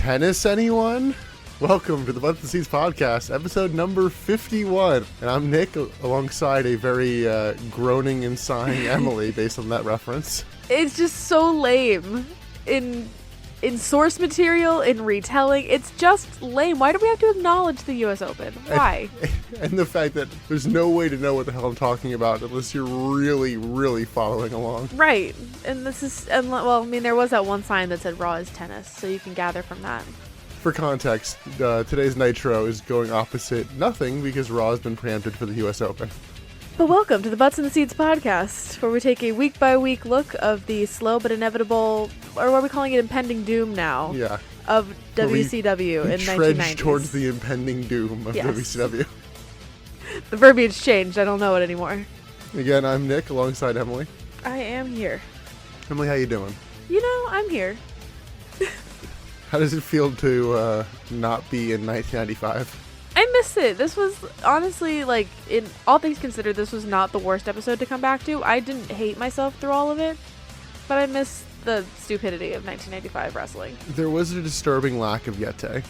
Tennis, anyone? Welcome to the Butts and Seats podcast, episode number 51. And I'm Nick, alongside a very groaning and sighing Emily, based on that reference. It's just so lame. In source material, in retelling, it's just lame. Why do we have to acknowledge the U.S. Open? Why? And the fact that there's no way to know what the hell I'm talking about unless you're really, really following along. Right. And there was that one sign that said Raw is tennis, so you can gather from that. For context, today's Nitro is going opposite nothing because Raw has been preempted for the U.S. Open. But welcome to the Butts and the Seats podcast, where we take a week-by-week look of the slow but inevitable, or what are we calling it, impending doom now, of WCW in 1990s. Trudge towards the impending doom of WCW. The verbiage changed. I don't know it anymore. Again, I'm Nick, alongside Emily. I am here. Emily, how you doing? You know, I'm here. How does it feel to not be in 1995? I miss it. This was honestly, like, in all things considered, this was not the worst episode to come back to. I didn't hate myself through all of it, but I miss the stupidity of 1995 wrestling. There was a disturbing lack of Yeti.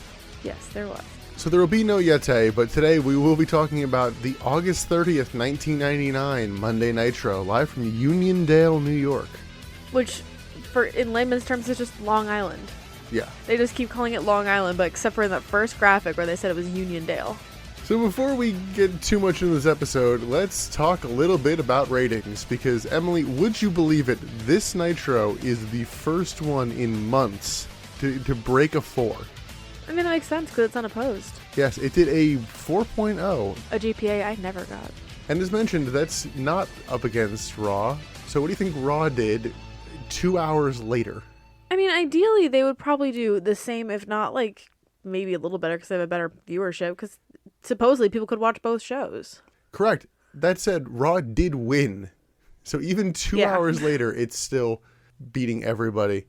Yes, there was. So there will be no Yeti, but today we will be talking about the August 30th, 1999 Monday Nitro, live from Uniondale, New York. Which, in layman's terms, is just Long Island. Yeah. They just keep calling it Long Island, but except for in that first graphic where they said it was Uniondale. So before we get too much into this episode, let's talk a little bit about ratings, because Emily, would you believe it, this Nitro is the first one in months to break a 4. I mean, that makes sense because it's unopposed. Yes, it did a 4.0. A GPA I never got. And as mentioned, that's not up against Raw. So what do you think Raw did 2 hours later? I mean, ideally, they would probably do the same, if not, like, maybe a little better because they have a better viewership, because supposedly people could watch both shows. Correct. That said, Raw did win. So even 2 hours later, it's still beating everybody.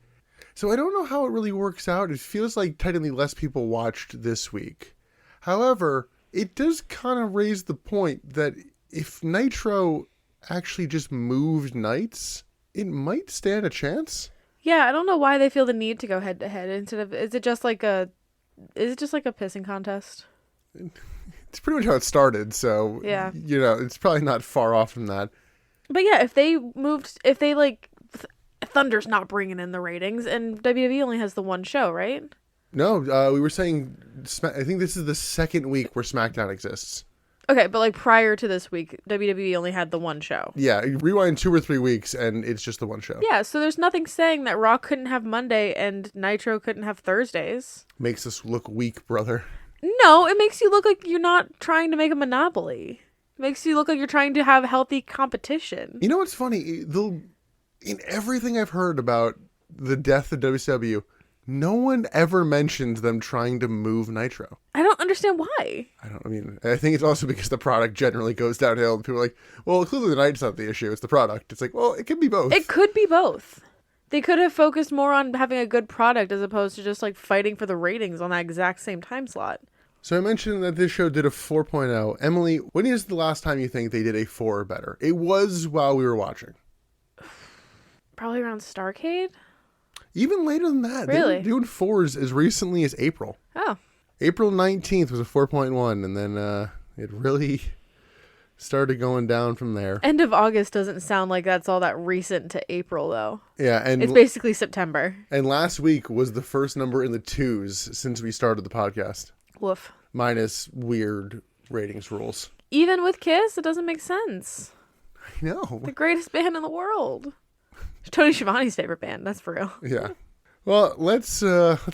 So I don't know how it really works out. It feels like technically less people watched this week. However, it does kind of raise the point that if Nitro actually just moved nights, it might stand a chance. Yeah, I don't know why they feel the need to go head to head instead of. Is it just like a pissing contest? It's pretty much how it started, so yeah, it's probably not far off from that. But yeah, Thunder's not bringing in the ratings, and WWE only has the one show, right? No, we were saying, I think this is the second week where SmackDown exists. Okay, but like prior to this week, WWE only had the one show. Yeah, rewind 2 or 3 weeks and it's just the one show. Yeah, so there's nothing saying that Raw couldn't have Monday and Nitro couldn't have Thursdays. Makes us look weak, brother. No, it makes you look like you're not trying to make a monopoly. It makes you look like you're trying to have healthy competition. You know what's funny? In everything I've heard about the death of WCW, no one ever mentions them trying to move Nitro. I don't understand why. I think it's also because the product generally goes downhill and people are like, well, clearly the night's not the issue, it's the product. It's like, well, it could be both. It could be both. They could have focused more on having a good product as opposed to just like fighting for the ratings on that exact same time slot. So I mentioned that this show did a 4.0. Emily, when is the last time you think they did a 4 or better? It was while we were watching. Probably around Starrcade? Even later than that. Really? They were doing 4s as recently as April. Oh. April 19th was a 4.1, and then it really started going down from there. End of August doesn't sound like that's all that recent to April, though. Yeah, and it's basically September. And last week was the first number in the 2s since we started the podcast. Woof. Minus weird ratings rules. Even with Kiss, it doesn't make sense. I know. The greatest band in the world. Tony Schiavone's favorite band, that's for real. Yeah. Well, let's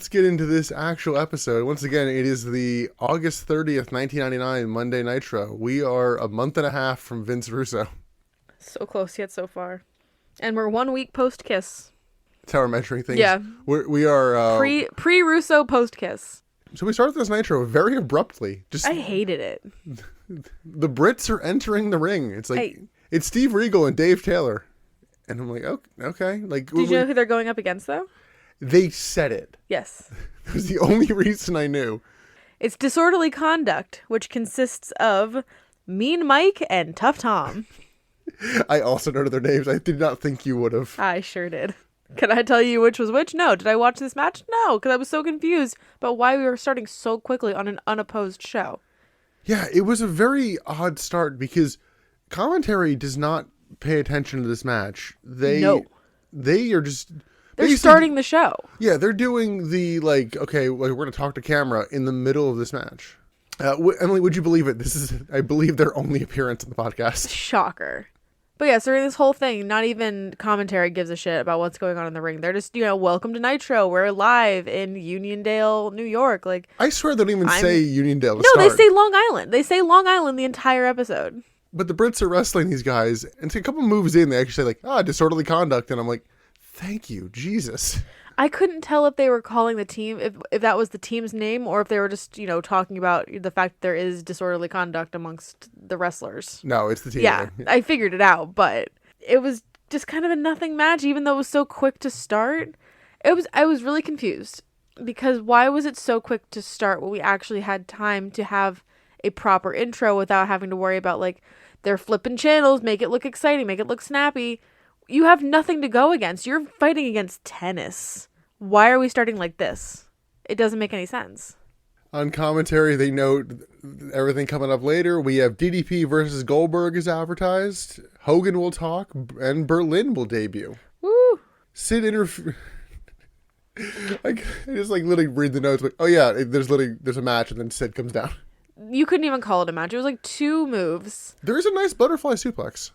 get into this actual episode. Once again, it is the August 30th, 1999 Monday Nitro. We are a month and a half from Vince Russo. So close yet so far. And we're 1 week post-Kiss. That's how we're measuring things. Yeah. We are... Pre-Russo, post-Kiss. So we started this Nitro very abruptly. I hated it. The Brits are entering the ring. It's like, it's Steve Regal and Dave Taylor. And I'm like, okay. Like, did you know who they're going up against, though? They said it. Yes. That was the only reason I knew. It's Disorderly Conduct, which consists of Mean Mike and Tough Tom. I also know their names. I did not think you would have. I sure did. Can I tell you which was which? No. Did I watch this match? No, because I was so confused about why we were starting so quickly on an unopposed show. Yeah, it was a very odd start because commentary does not pay attention to this match. They are just... They're starting the show. Yeah, they're doing the, like, okay, we're going to talk to camera in the middle of this match. Emily, would you believe it? This is, I believe, their only appearance on the podcast. Shocker. But yeah, so during this whole thing, not even commentary gives a shit about what's going on in the ring. They're just, welcome to Nitro. We're live in Uniondale, New York. Like, I swear they don't even say Uniondale to No, start. they say Long Island. They say Long Island the entire episode. But the Brits are wrestling these guys, and so a couple moves in, they actually say, like, disorderly conduct, and I'm like, thank you, Jesus. I couldn't tell if they were calling the team, if that was the team's name, or if they were just, talking about the fact that there is disorderly conduct amongst the wrestlers. No, it's the team. Yeah, I figured it out, but it was just kind of a nothing match, even though it was so quick to start. I was really confused, because why was it so quick to start when we actually had time to have a proper intro without having to worry about, like, they're flipping channels, make it look exciting, make it look snappy. You have nothing to go against. You're fighting against tennis. Why are we starting like this? It doesn't make any sense. On commentary, they note everything coming up later. We have DDP versus Goldberg is advertised. Hogan will talk, and Berlyn will debut. Woo! Sid I just literally read the notes. Like, oh yeah, there's a match, and then Sid comes down. You couldn't even call it a match. It was like 2 moves. There is a nice butterfly suplex.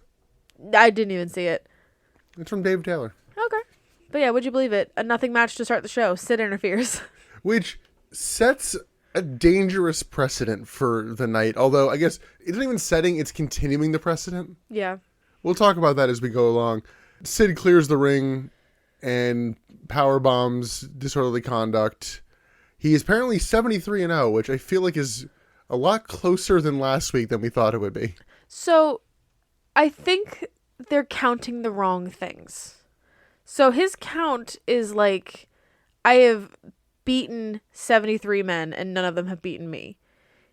I didn't even see it. It's from Dave Taylor. Okay. But yeah, would you believe it? A nothing match to start the show. Sid interferes. Which sets a dangerous precedent for the night. Although, I guess, it's not even setting, it's continuing the precedent. Yeah. We'll talk about that as we go along. Sid clears the ring and power bombs disorderly conduct. He is apparently 73-0, which I feel like is a lot closer than last week than we thought it would be. So, I think they're counting the wrong things. So his count is like, I have beaten 73 men and none of them have beaten me.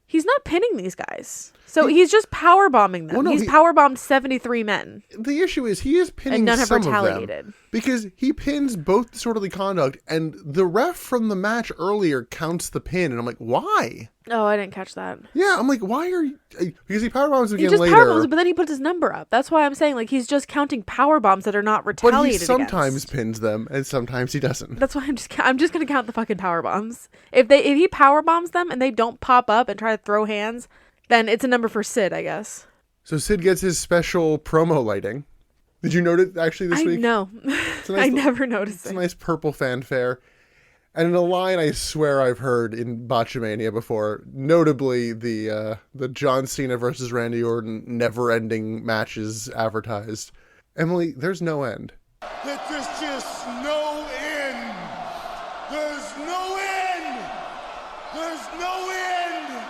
He's not pinning these guys. So he's just powerbombing them. Well, no, he's powerbombed 73 men. The issue is he is pinning and none some have retaliated. Of them because he pins both disorderly conduct, and the ref from the match earlier counts the pin, and I'm like, why? Oh, I didn't catch that. Yeah, I'm like, why are you... Because he powerbombs again later. He just powerbombs, but then he puts his number up. That's why I'm saying, like, he's just counting powerbombs that are not retaliated against. But he sometimes pins them, and sometimes he doesn't. That's why I'm just going to count the fucking powerbombs. If he powerbombs them and they don't pop up and try to throw hands, then it's a number for Sid, I guess. So Sid gets his special promo lighting. Did you notice actually this week? No. I never noticed it. It's a nice purple fanfare. And in a line I swear I've heard in Botchamania before, notably the John Cena versus Randy Orton never-ending matches advertised. Emily, there's no end. That there's just no end. There's no end. There's no end.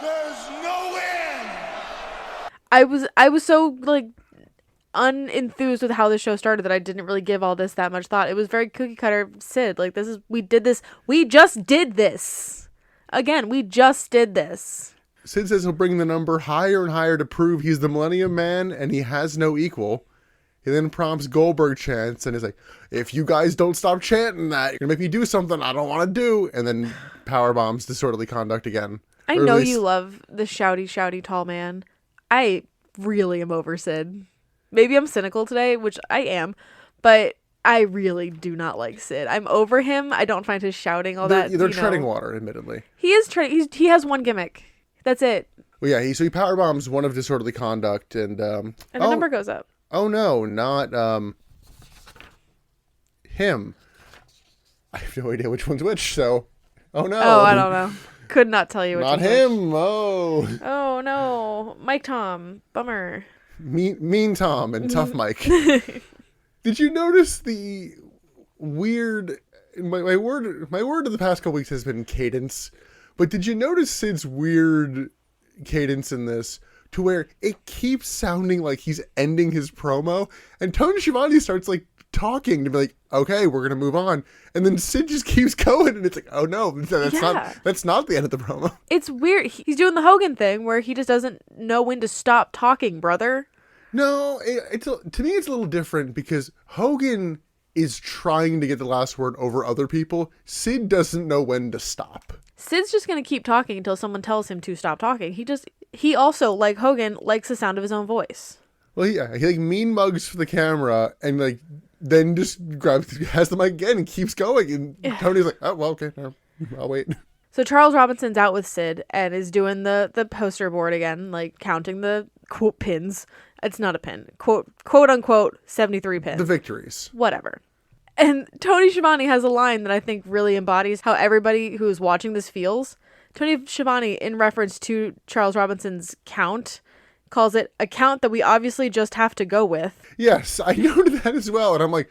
There's no end. I was so like unenthused with how the show started that I didn't really give all this that much thought. It was very cookie cutter Sid. Like, we just did this. Again, we just did this. Sid says he'll bring the number higher and higher to prove he's the Millennium Man and he has no equal. He then prompts Goldberg chants and is like, if you guys don't stop chanting that, you're gonna make me do something I don't want to do. And then power bombs disorderly conduct again. I know you love the shouty tall man. I really am over Sid. Maybe I'm cynical today, which I am, but I really do not like Sid. I'm over him. I don't find his shouting They're treading water, admittedly. He is treading. He has one gimmick. That's it. Well, yeah. He power bombs one of disorderly conduct, and the number goes up. Oh no, not him. I have no idea which one's which. So, oh no. Oh, I don't know. Could not tell you which. Not him. Oh. Oh no, Mike Tom. Bummer. Mean Tom and Tough Mike. Did you notice the weird... My word of the past couple weeks has been cadence. But did you notice Sid's weird cadence in this to where it keeps sounding like he's ending his promo? And Tony Schiavone starts like talking to be like, okay, we're going to move on. And then Sid just keeps going and it's like, oh no, that's not the end of the promo. It's weird. He's doing the Hogan thing where he just doesn't know when to stop talking, brother. No, to me it's a little different because Hogan is trying to get the last word over other people. Sid doesn't know when to stop. Sid's just going to keep talking until someone tells him to stop talking. He also, like Hogan, likes the sound of his own voice. Well, yeah, he like mean mugs for the camera and like then just has the mic again and keeps going. And Tony's like, oh, well, okay, no, I'll wait. So Charles Robinson's out with Sid and is doing the poster board again, like counting the quote pins. It's not a pin. Quote unquote 73 pins. The victories. Whatever. And Tony Schiavone has a line that I think really embodies how everybody who is watching this feels. Tony Schiavone, in reference to Charles Robinson's count, calls it a count that we obviously just have to go with. Yes, I noted that as well. And I'm like,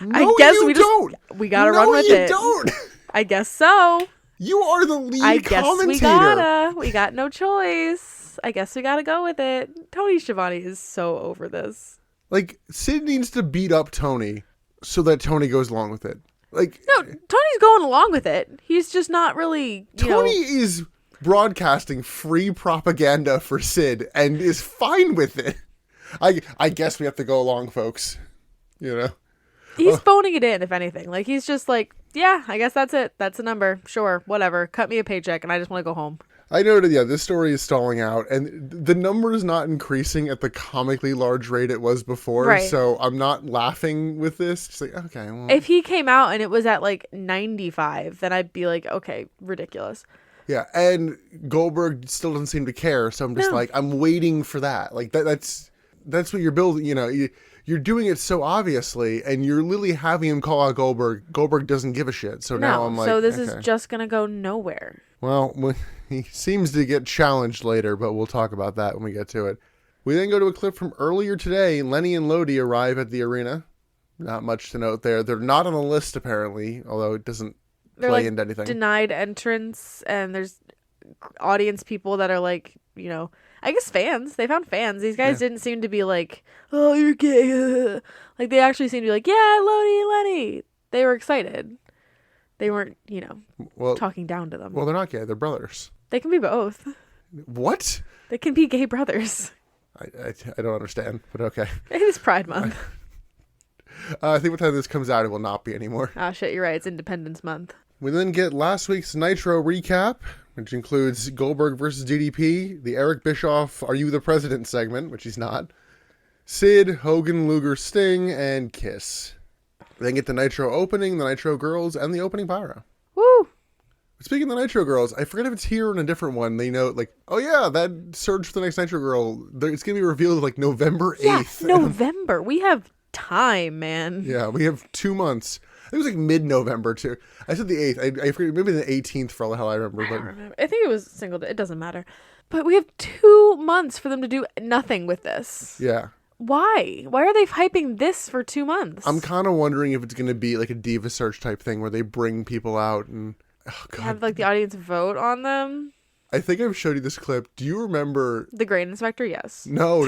no, I guess you don't. We gotta run with it. No, you don't. I guess so. You are the lead commentator. I guess we got no choice. I guess we gotta go with it. Tony Schiavone is so over this. Like, Sid needs to beat up Tony so that Tony goes along with it. Like, no, Tony's going along with it. He's just not really, Tony is broadcasting free propaganda for Sid and is fine with it. I guess we have to go along, folks. He's phoning it in, if anything. Like, he's just like, yeah, I guess that's it. That's a number. Sure, whatever. Cut me a paycheck and I just want to go home. I noted, this story is stalling out, and the number is not increasing at the comically large rate it was before, right. So I'm not laughing with this. Just like, okay, well. If he came out and it was at, like, 95, then I'd be like, okay, ridiculous. Yeah, and Goldberg still doesn't seem to care, so I'm just like, I'm waiting for that. Like, that's what you're building, You're doing it so obviously, and you're literally having him call out Goldberg. Goldberg doesn't give a shit, so now I'm like, so this is just going to go nowhere. Well, he seems to get challenged later, but we'll talk about that when we get to it. We then go to a clip from earlier today. Lenny and Lodi arrive at the arena. Not much to note there. They're not on the list, apparently, although it doesn't play into anything. Denied entrance, and there's audience people that are like, I guess fans. They found fans. These guys didn't seem to be like, oh, you're gay. Like, they actually seemed to be like, yeah, Lodi and Lenny. They were excited. They weren't, talking down to them. Well, they're not gay. They're brothers. They can be both. What? They can be gay brothers. I don't understand, but okay. It is Pride Month. I think by the time this comes out, it will not be anymore. Oh, shit, you're right. It's Independence Month. We then get last week's Nitro recap, which includes Goldberg versus DDP, the Eric Bischoff Are You the President segment, which he's not, Sid, Hogan, Luger, Sting, and Kiss. We then get the Nitro opening, the Nitro Girls, and the opening pyro. Woo! Speaking of the Nitro Girls, I forget if it's here or in a different one. They note, like, oh yeah, that surge for the next Nitro Girl, it's going to be revealed like November 8th. Yeah, November. We have time, man. Yeah, we have 2 months. It was like mid-November, too. I said the 8th. I forget, maybe the 18th for all the hell I remember. I don't remember. I think it was single day. It doesn't matter. But we have 2 months for them to do nothing with this. Yeah. Why? Why are they hyping this for 2 months? I'm kind of wondering if it's going to be like a Diva Search type thing where they bring people out and have like the audience vote on them. I think I've showed you this clip. Do you remember the Grain Inspector? Yes. No.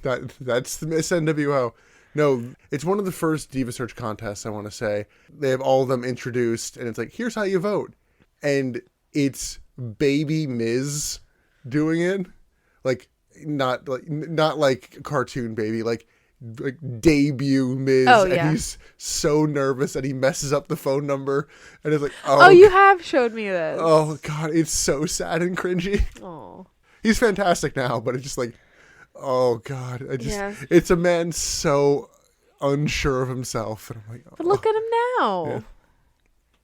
That's the Miss NWO. No, it's one of the first Diva Search contests, I want to say. They have all of them introduced, and it's like, here's how you vote. And it's Baby Miz doing it. Like, not like cartoon baby, like debut Miz. Oh, yeah. And he's so nervous that he messes up the phone number. And it's like, oh, you have showed me this. Oh, God, it's so sad and cringy. Oh. He's fantastic now, but it's just like, oh God, it's a man so unsure of himself. And I'm like, but look at him now. Yeah.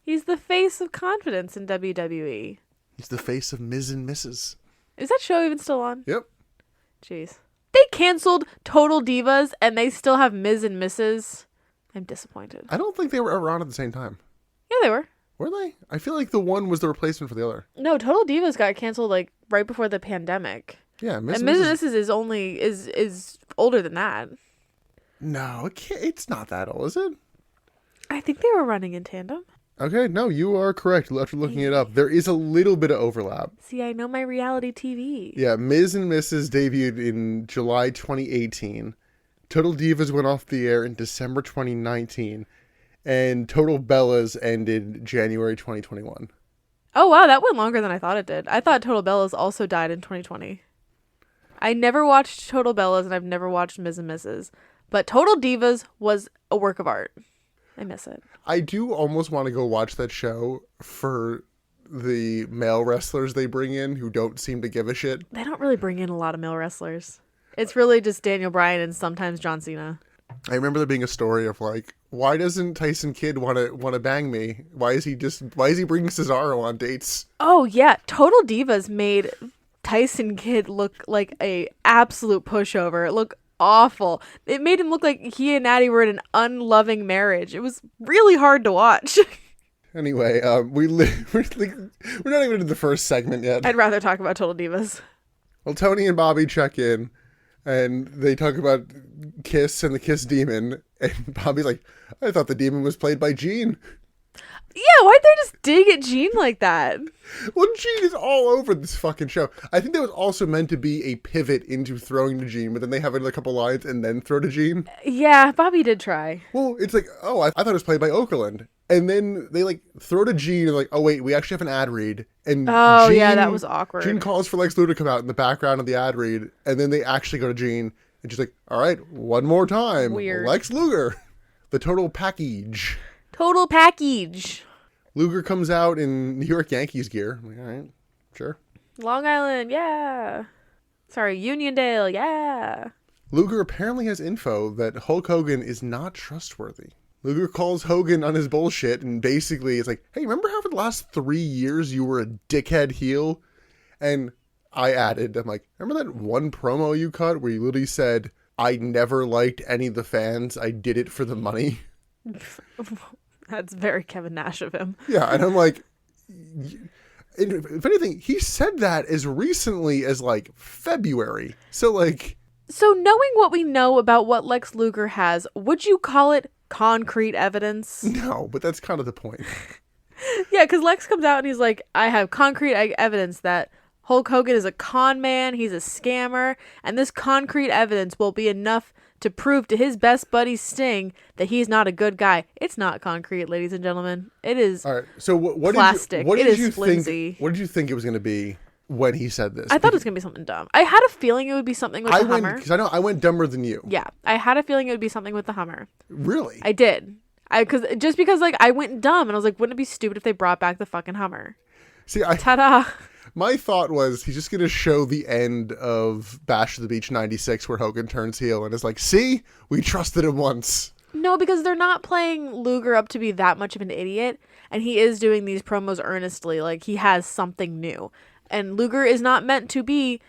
He's the face of confidence in WWE. He's the face of Ms. and Mrs. Is that show even still on? Yep. Jeez. They canceled Total Divas and they still have Ms. and Mrs. I'm disappointed. I don't think they were ever on at the same time. Yeah, they were. Were they? I feel like the one was the replacement for the other. No, Total Divas got canceled like right before the pandemic. Yeah, and Ms. and Mrs. is only is older than that. No, it's not that old, is it? I think they were running in tandem. Okay, no, you are correct. After looking it up, there is a little bit of overlap. See, I know my reality TV. Yeah, Ms. and Mrs. debuted in July 2018. Total Divas went off the air in December 2019. And Total Bellas ended January 2021. Oh, wow, that went longer than I thought it did. I thought Total Bellas also died in 2020. I never watched Total Bellas and I've never watched Ms. and Mrs. But Total Divas was a work of art. I miss it. I do almost want to go watch that show for the male wrestlers they bring in who don't seem to give a shit. They don't really bring in a lot of male wrestlers. It's really just Daniel Bryan and sometimes John Cena. I remember there being a story of like, why doesn't Tyson Kidd want to bang me? Why is he bringing Cesaro on dates? Oh yeah, Total Divas made Tyson Kidd look like a absolute pushover. It looked awful. It made him look like he and Natty were in an unloving marriage. It was really hard to watch. Anyway, we're not even in the first segment yet. I'd rather talk about Total Divas. Well, Tony and Bobby check in, and they talk about Kiss and the Kiss Demon, and Bobby's like, I thought the demon was played by Gene. Yeah, why'd they just dig at Gene like that? Well, Gene is all over this fucking show. I think that was also meant to be a pivot into throwing to Gene, but then they have it in a couple lines and then throw to Gene. Yeah, Bobby did try. Well, it's like, oh, I thought it was played by Okerlund. And then they like throw to Gene and like, oh wait, we actually have an ad read. And Gene, yeah, that was awkward. Gene calls for Lex Luger to come out in the background of the ad read, and then they actually go to Gene and she's like, all right, one more time. Weird. Lex Luger. The total package. Total package. Luger comes out in New York Yankees gear. I'm like, all right, sure. Long Island, yeah. Sorry, Uniondale, yeah. Luger apparently has info that Hulk Hogan is not trustworthy. Luger calls Hogan on his bullshit, and basically it's like, hey, remember how for the last 3 years you were a dickhead heel? And I added, I'm like, remember that one promo you cut where you literally said, I never liked any of the fans, I did it for the money? That's very Kevin Nash of him. Yeah, and I'm like, if anything, he said that as recently as like February. So like... So knowing what we know about what Lex Luger has, would you call it concrete evidence? No, but that's kind of the point. Yeah, because Lex comes out and he's like, I have concrete evidence that Hulk Hogan is a con man, he's a scammer, and this concrete evidence will be enough to prove to his best buddy Sting that he's not a good guy. It's not concrete, ladies and gentlemen. It is all right. So what plastic. What did you flimsy. What did you think it was going to be when he said this? I thought it was going to be something dumb. I had a feeling it would be something with the Hummer. Because I went dumber than you. Yeah, I had a feeling it would be something with the Hummer. Really? I did. Because like I went dumb and I was like, wouldn't it be stupid if they brought back the fucking Hummer? See, Ta-da! My thought was he's just going to show the end of Bash of the Beach 96 where Hogan turns heel and is like, see, we trusted him once. No, because they're not playing Luger up to be that much of an idiot, and he is doing these promos earnestly, like he has something new. And Luger is not meant to be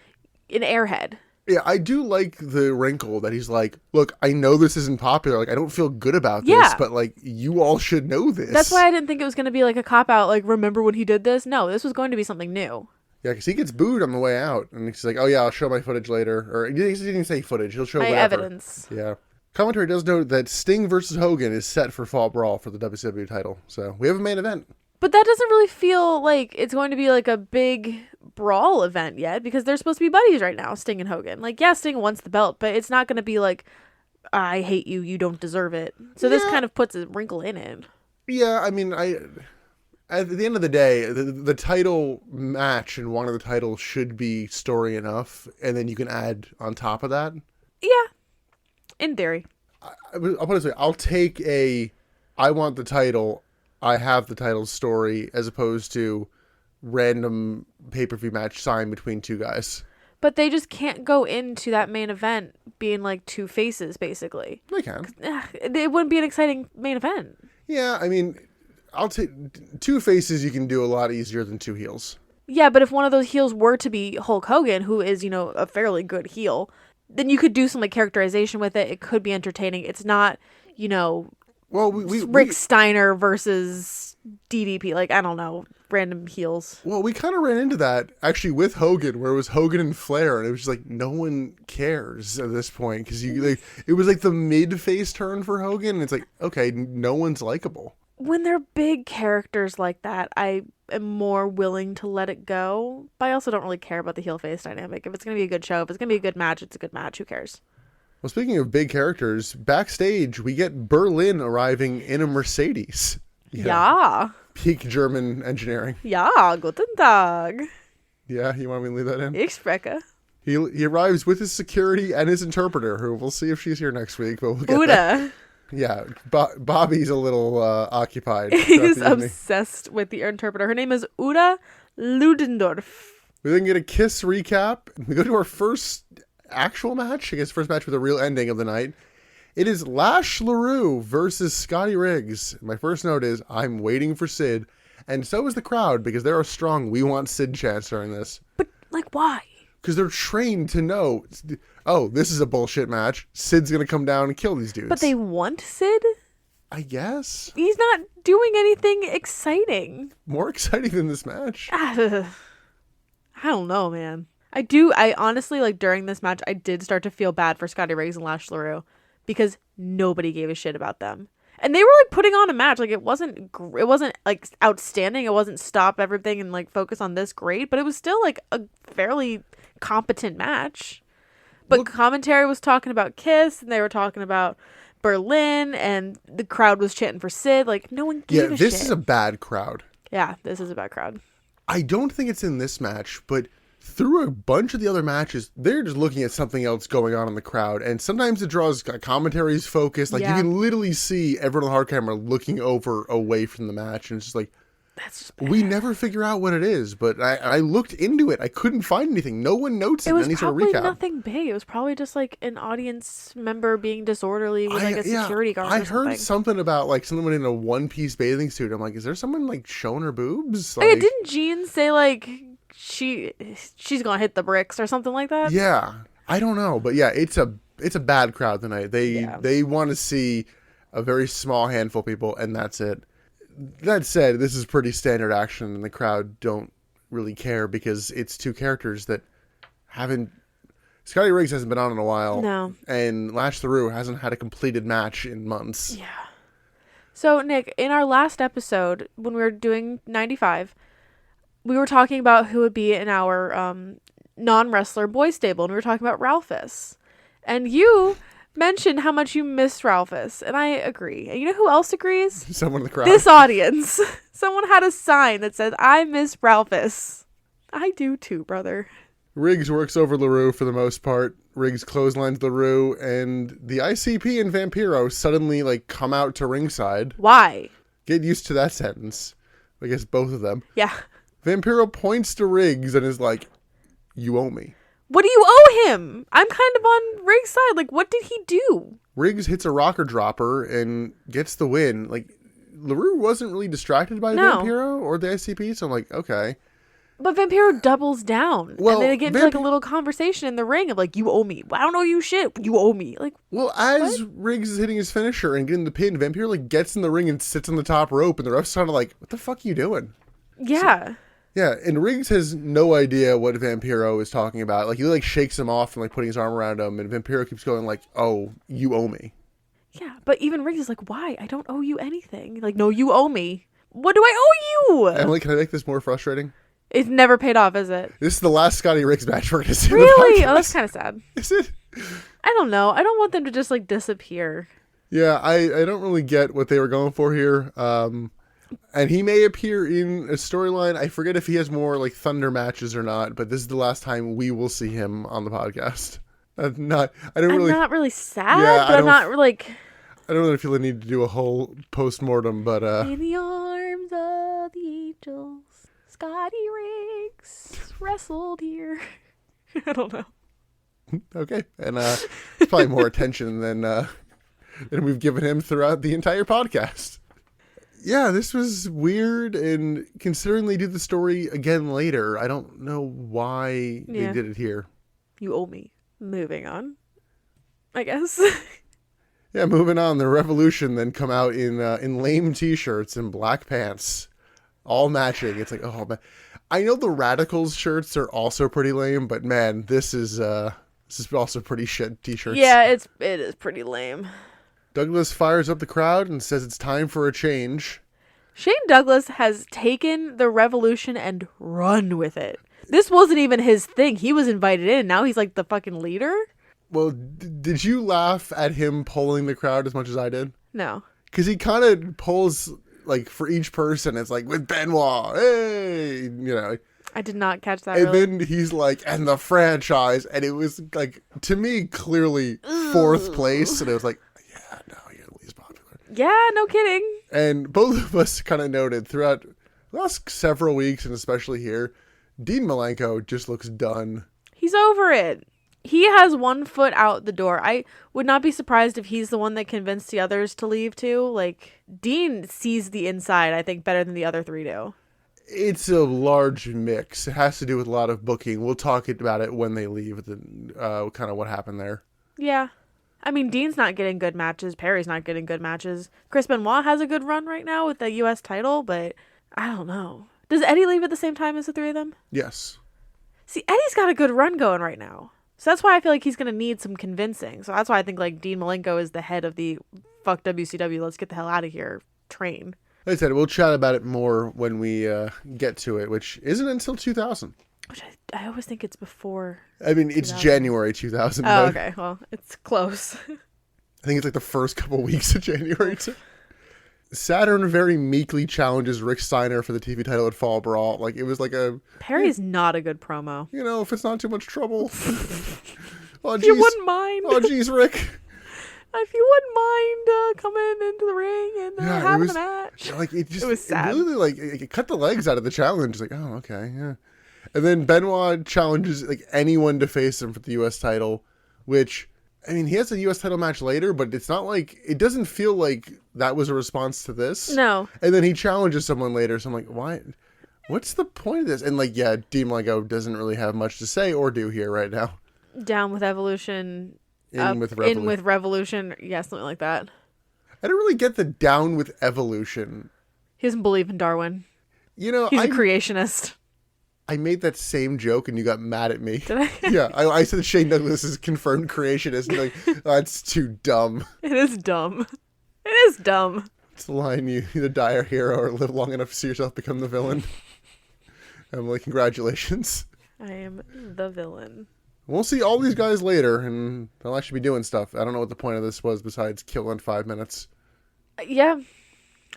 an airhead. Yeah, I do like the wrinkle that he's like, look, I know this isn't popular. Like, I don't feel good about this, but like, you all should know this. That's why I didn't think it was going to be like a cop-out, like, remember when he did this? No, this was going to be something new. Yeah, because he gets booed on the way out. And he's like, oh yeah, I'll show my footage later. Or he didn't say footage. He'll show my whatever. evidence. Yeah. Commentary does note that Sting versus Hogan is set for Fall Brawl for the WCW title. So we have a main event. But that doesn't really feel like it's going to be like a big brawl event yet, because they're supposed to be buddies right now, Sting and Hogan. Like, yeah, Sting wants the belt, but it's not going to be like, I hate you, you don't deserve it. So this kind of puts a wrinkle in it. Yeah, I mean, at the end of the day, the title match and one of the titles should be story enough, and then you can add on top of that. Yeah, in theory. I'll put it this way, I'll take I want the title, I have the title story, as opposed to random pay-per-view match signed between two guys. But they just can't go into that main event being like two faces, basically. They can. It wouldn't be an exciting main event. Yeah, I mean, I'll take two faces. You can do a lot easier than two heels. Yeah, but if one of those heels were to be Hulk Hogan, who is, a fairly good heel, then you could do some like characterization with it. It could be entertaining. It's not, well, Rick Steiner versus DDP. Like, I don't know, random heels. Well, we kind of ran into that actually with Hogan, where it was Hogan and Flair, and it was just like no one cares at this point because it was like the mid-face turn for Hogan, and it's like, okay, no one's likable. When they're big characters like that, I am more willing to let it go. But I also don't really care about the heel face dynamic. If it's going to be a good show, if it's going to be a good match, it's a good match. Who cares? Well, speaking of big characters, backstage, we get Berlyn arriving in a Mercedes. Yeah. Peak German engineering. Ja, guten Tag. Yeah, you want me to leave that in? Ich spreche. He arrives with his security and his interpreter, who we'll see if she's here next week, but we'll get Uda. that. Yeah, Bobby's a little occupied. He's obsessed with the interpreter. Her name is Uda Ludendorff. We then get a Kiss recap. We go to our first actual match. I guess first match with a real ending of the night. It is Lash LaRue versus Scotty Riggs. My first note is I'm waiting for Sid. And so is the crowd because there are strong "We Want Sid" chants during this. But, like, why? Because they're trained to know, oh, this is a bullshit match. Sid's going to come down and kill these dudes. But they want Sid? I guess. He's not doing anything exciting. More exciting than this match. I don't know, man. I honestly, like, during this match, I did start to feel bad for Scotty Riggs and Lash LaRue because nobody gave a shit about them. And they were, like, putting on a match. Like, it wasn't like, outstanding. It wasn't stop everything and, like, focus on this great. But it was still, like, a fairly competent match. But commentary was talking about Kiss, and they were talking about Berlyn, and the crowd was chanting for Sid. Like, no one gave a shit. Yeah, this is a bad crowd. Yeah, this is a bad crowd. I don't think it's in this match, but through a bunch of the other matches, they're just looking at something else going on in the crowd. And sometimes it draws commentary's focus. Like, you can literally see everyone on the hard camera looking away from the match. And it's just like, that's just bad. We never figure out what it is. But I looked into it. I couldn't find anything. No one notes it in any sort of recap. It was probably nothing big. It was probably just like an audience member being disorderly with like a security guard or something. I heard something about like someone in a one-piece bathing suit. I'm like, is there someone like showing her boobs? Like, didn't Jean say like she's gonna hit the bricks or something like that? Yeah, I don't know, but yeah, it's a bad crowd tonight. They want to see a very small handful of people, and that's it. That said, this is pretty standard action, and the crowd don't really care because it's two characters that haven't. Scotty Riggs hasn't been on in a while, no, and Lash LaRue hasn't had a completed match in months. Yeah. So Nick, in our last episode when we were doing 95. We were talking about who would be in our non-wrestler boys stable, and we were talking about Ralphus. And you mentioned how much you missed Ralphus, and I agree. And you know who else agrees? Someone in the crowd. This audience. Someone had a sign that said, "I miss Ralphus." I do too, brother. Riggs works over LaRue for the most part. Riggs clotheslines LaRue, and the ICP and Vampiro suddenly like come out to ringside. Why? Get used to that sentence. I guess both of them. Yeah. Vampiro points to Riggs and is like, "You owe me." What do you owe him? I'm kind of on Riggs' side. Like, what did he do? Riggs hits a rocker dropper and gets the win. Like, LaRue wasn't really distracted by Vampiro or the ICP, so I'm like, okay. But Vampiro doubles down. Well, and then they get into like a little conversation in the ring of like, "You owe me." "I don't owe you shit. You owe me." Like, well, as Riggs is hitting his finisher and getting the pin, Vampiro like gets in the ring and sits on the top rope, and the ref's kind of like, "What the fuck are you doing?" Yeah. So, yeah, and Riggs has no idea what Vampiro is talking about. Like, he like shakes him off and like putting his arm around him, and Vampiro keeps going like, "Oh, you owe me." Yeah, but even Riggs is like, "Why? I don't owe you anything." Like, "No, you owe me." "What do I owe you?" Emily, can I make this more frustrating? It's never paid off, is it? This is the last Scotty Riggs match we're going to see. Really? Oh, that's kind of sad. Is it? I don't know. I don't want them to just like disappear. Yeah, I don't really get what they were going for here. And he may appear in a storyline. I forget if he has more like Thunder matches or not, but this is the last time we will see him on the podcast. I'm not really sad, but I'm not like. I don't really feel the need to do a whole post-mortem, but in the arms of the angels, Scotty Riggs wrestled here. I don't know. Okay, and it's probably more attention than we've given him throughout the entire podcast. Yeah, this was weird, and considering they do the story again later, I don't know why they did it here. You owe me. Moving on, I guess. Yeah, moving on. The Revolution then come out in lame t-shirts and black pants, all matching. It's like, oh man, I know the Radicals shirts are also pretty lame, but man, this is also pretty shit t-shirts. Yeah, it is pretty lame. Douglas fires up the crowd and says it's time for a change. Shane Douglas has taken the Revolution and run with it. This wasn't even his thing. He was invited in. Now he's like the fucking leader. Well, did you laugh at him pulling the crowd as much as I did? No. Because he kind of pulls, like, for each person. It's like, with Benoit, hey, you know. I did not catch that. And then he's like, and the franchise. And it was, like, to me, clearly fourth place. And it was like, yeah, no, you're going to lose, Bob. Yeah, no kidding. And both of us kind of noted throughout the last several weeks, and especially here, Dean Malenko just looks done. He's over it. He has one foot out the door. I would not be surprised if he's the one that convinced the others to leave too. Like, Dean sees the inside, I think, better than the other three do. It's a large mix. It has to do with a lot of booking. We'll talk about it when they leave, kind of what happened there. Yeah. I mean, Dean's not getting good matches. Perry's not getting good matches. Chris Benoit has a good run right now with the U.S. title, but I don't know. Does Eddie leave at the same time as the three of them? Yes. See, Eddie's got a good run going right now. So that's why I feel like he's going to need some convincing. So that's why I think like Dean Malenko is the head of the fuck WCW, let's get the hell out of here train. Like I said, we'll chat about it more when we get to it, which isn't until 2000. Which I always think it's before. I mean, it's 2000. January 2000. Oh, okay. Well, it's close. I think it's like the first couple weeks of January. Saturn very meekly challenges Rick Steiner for the TV title at Fall Brawl. Like, it was like a... Perry's not a good promo. You know, if it's not too much trouble. Oh, if you wouldn't mind. Oh, geez, Rick. If you wouldn't mind coming into the ring and having a match. Like, it was sad. It really, like, it cut the legs out of the challenge. It's like, oh, okay, yeah. And then Benoit challenges, like, anyone to face him for the U.S. title, which... I mean, he has a U.S. title match later, but it's not like... It doesn't feel like that was a response to this. No. And then he challenges someone later, so I'm like, why? What's the point of this? And, like, yeah, Dean Malenko doesn't really have much to say or do here right now. Down with Evolution. In with Revolution. In with Revolution. Yeah, something like that. I don't really get the down with Evolution. He doesn't believe in Darwin. You know, He's a creationist. I made that same joke and you got mad at me. Did I? Yeah, I said Shane Douglas is confirmed creationist. And like, oh, that's too dumb. It is dumb. It is dumb. It's the line, you either die a hero or live long enough to see yourself become the villain. I'm like, congratulations. I am the villain. We'll see all these guys later, and they'll actually be doing stuff. I don't know what the point of this was besides kill in 5 minutes. Yeah.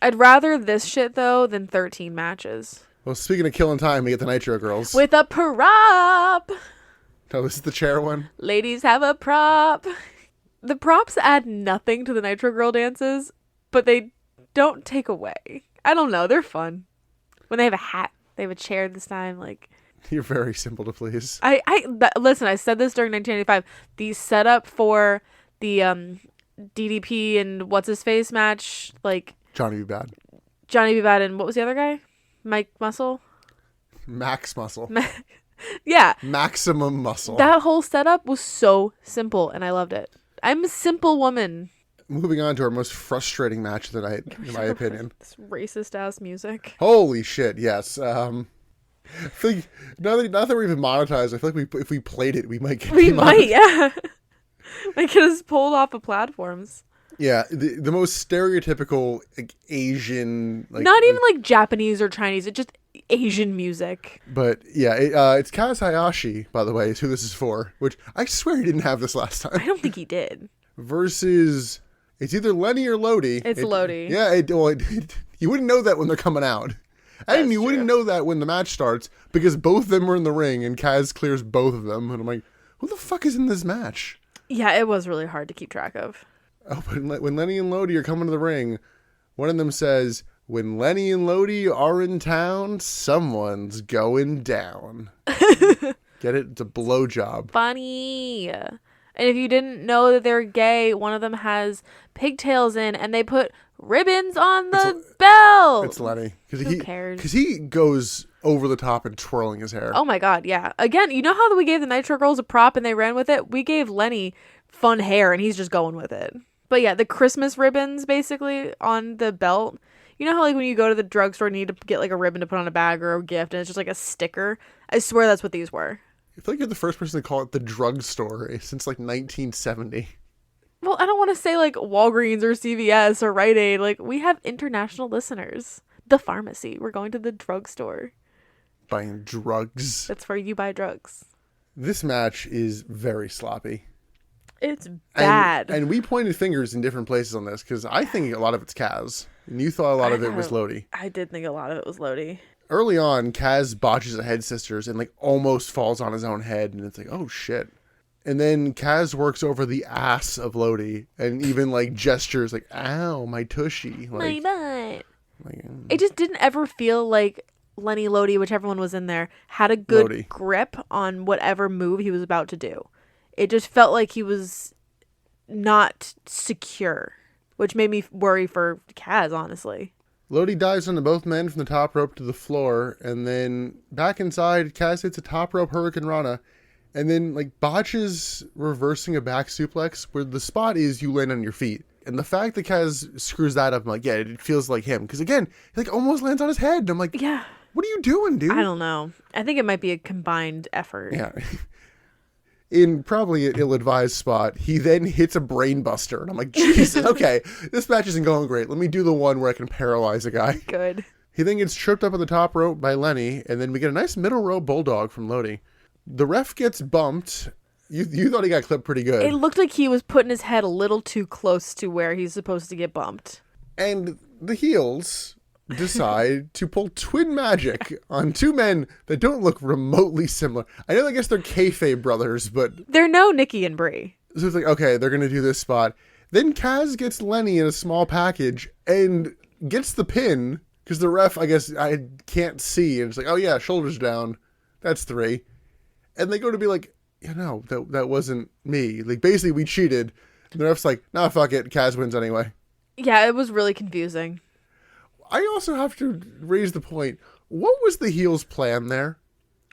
I'd rather this shit, though, than 13 matches. Well, speaking of killing time, we get the Nitro girls. With a prop! Oh, this is the chair one? Ladies have a prop. The props add nothing to the Nitro girl dances, but they don't take away. I don't know. They're fun. When they have a hat, they have a chair this time, like... You're very simple to please. Listen, I said this during 1995. The setup for the DDP and what's-his-face match, like... Johnny B. Bad. Johnny B. Bad and what was the other guy? Mike Muscle? Max Muscle. Yeah. Maximum Muscle. That whole setup was so simple, and I loved it. I'm a simple woman. Moving on to our most frustrating match of the night, in my opinion. This racist-ass music. Holy shit, yes. I feel like now that we're even monetized, I feel like if we played it, we might get yeah. Might get us pulled off of platforms. Yeah, the most stereotypical like, Asian... like not even like Japanese or Chinese, it's just Asian music. But yeah, it's Kaz Hayashi, by the way, is who this is for, which I swear he didn't have this last time. I don't think he did. Versus, it's either Lenny or Lodi. It's Lodi. Yeah, you wouldn't know that when they're coming out. And you wouldn't know that when the match starts, because both of them were in the ring, and Kaz clears both of them. And I'm like, who the fuck is in this match? Yeah, it was really hard to keep track of. Oh, but when Lenny and Lodi are coming to the ring, one of them says, when Lenny and Lodi are in town, someone's going down. Get it? It's a blowjob. Funny. And if you didn't know that they're gay, one of them has pigtails in, and they put ribbons on the belt. It's Lenny. Who cares? Because he goes over the top and twirling his hair. Oh my god, yeah. Again, you know how we gave the Nitro Girls a prop and they ran with it? We gave Lenny fun hair, and he's just going with it. But yeah, the Christmas ribbons, basically, on the belt. You know how, like, when you go to the drugstore and you need to get, like, a ribbon to put on a bag or a gift, and it's just, like, a sticker? I swear that's what these were. I feel like you're the first person to call it the drugstore since, like, 1970. Well, I don't want to say, like, Walgreens or CVS or Rite Aid. Like, we have international listeners. The pharmacy. We're going to the drugstore. Buying drugs. That's where you buy drugs. This match is very sloppy. It's bad. And we pointed fingers in different places on this, because I think a lot of it's Kaz. And you thought a lot of it was Lodi. I did think a lot of it was Lodi. Early on, Kaz botches a head sisters and, like, almost falls on his own head. And it's like, oh, shit. And then Kaz works over the ass of Lodi and even like gestures like, ow, my tushy. Like, my butt. It just didn't ever feel like Lenny, Lodi, whichever one was in there, had a good Lodi. grip on whatever move he was about to do. It just felt like he was not secure, which made me worry for Kaz, honestly. Lodi dives onto both men from the top rope to the floor, and then back inside, Kaz hits a top rope Hurricane Rana, and then like botches reversing a back suplex where the spot is you land on your feet. And the fact that Kaz screws that up, I'm like, yeah, it feels like him. Because again, he like almost lands on his head. And I'm like, Yeah. What are you doing, dude? I don't know. I think it might be a combined effort. Yeah. In probably an ill-advised spot, he then hits a brain buster. And I'm like, Jesus, okay, this match isn't going great. Let me do the one where I can paralyze a guy. Good. He then gets tripped up on the top rope by Lenny, and then we get a nice middle rope bulldog from Lodi. The ref gets bumped. You thought he got clipped pretty good. It looked like he was putting his head a little too close to where he's supposed to get bumped. And the heels decide to pull twin magic on two men that don't look remotely similar. I guess they're kayfabe brothers, but... They're no Nikki and Brie. So it's like, okay, they're going to do this spot. Then Kaz gets Lenny in a small package and gets the pin, because the ref, I guess, I can't see. And it's like, oh yeah, shoulders down. That's 3. And they go to be like, no, that wasn't me. Like, basically, we cheated. And the ref's like, nah, fuck it. Kaz wins anyway. Yeah, it was really confusing. I also have to raise the point. What was the heels' plan there?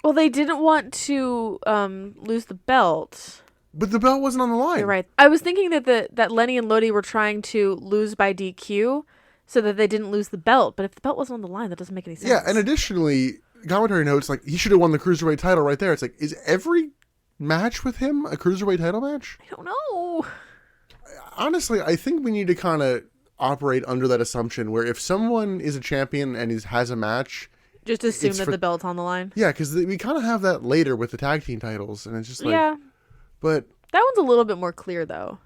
Well, they didn't want to lose the belt. But the belt wasn't on the line. You're right. I was thinking that Lenny and Lodi were trying to lose by DQ so that they didn't lose the belt. But if the belt wasn't on the line, that doesn't make any sense. Yeah, and additionally, commentary notes, like, he should have won the Cruiserweight title right there. It's like, is every match with him a Cruiserweight title match? I don't know. Honestly, I think we need to kind of operate under that assumption where if someone is a champion and has a match... Just assume that the belt's on the line. Yeah, because we kind of have that later with the tag team titles, and it's just like... Yeah. But... That one's a little bit more clear, though.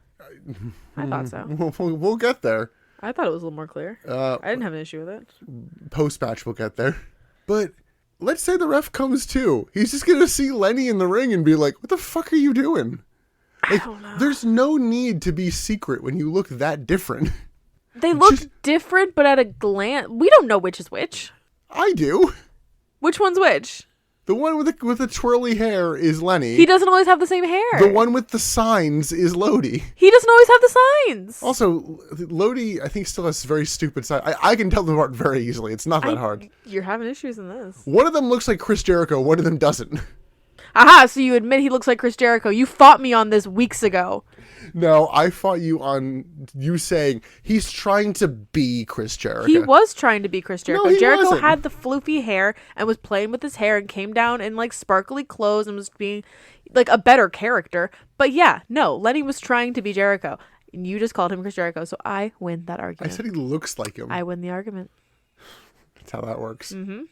I thought so. We'll get there. I thought it was a little more clear. I didn't have an issue with it. Post-match, we'll get there. But let's say the ref comes too. He's just going to see Lenny in the ring and be like, what the fuck are you doing? Like, I don't know. There's no need to be secret when you look that different. They look different, but at a glance, we don't know which is which. I do. Which one's which? The one with the twirly hair is Lenny. He doesn't always have the same hair. The one with the signs is Lodi. He doesn't always have the signs. Also, Lodi, I think, still has very stupid signs. I can tell them apart very easily. It's not that hard. You're having issues in this. One of them looks like Chris Jericho. One of them doesn't. Aha, so you admit he looks like Chris Jericho. You fought me on this weeks ago. No, I fought you on you saying he's trying to be Chris Jericho. He was trying to be Chris Jericho. No, he Jericho wasn't. had the floofy hair and was playing with his hair and came down in like sparkly clothes and was being like a better character. But yeah, no, Lenny was trying to be Jericho. And you just called him Chris Jericho, so I win that argument. I said he looks like him. I win the argument. That's how that works. Mm-hmm.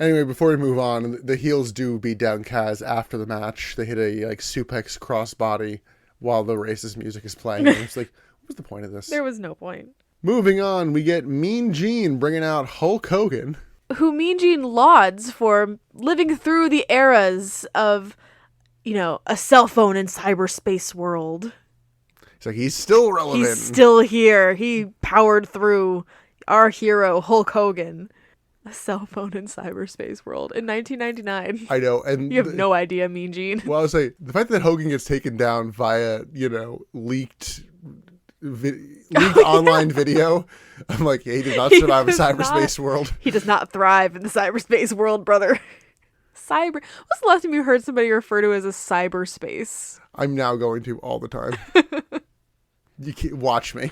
Anyway, before we move on, the heels do beat down Kaz after the match. They hit a like suplex crossbody while the racist music is playing. And it's like, what was the point of this? There was no point. Moving on, we get Mean Gene bringing out Hulk Hogan. Who Mean Gene lauds for living through the eras of, a cell phone in cyberspace world. It's like, he's still relevant. He's still here. He powered through our hero, Hulk Hogan. A cell phone in cyberspace world in 1999. I know. And you have no idea, Mean Gene. Well, I was like, the fact that Hogan gets taken down via, leaked online video. I'm like, he did not survive a cyberspace world. He does not thrive in the cyberspace world, brother. What's the last time you heard somebody refer to as a cyberspace? I'm now going to all the time. You can't watch me.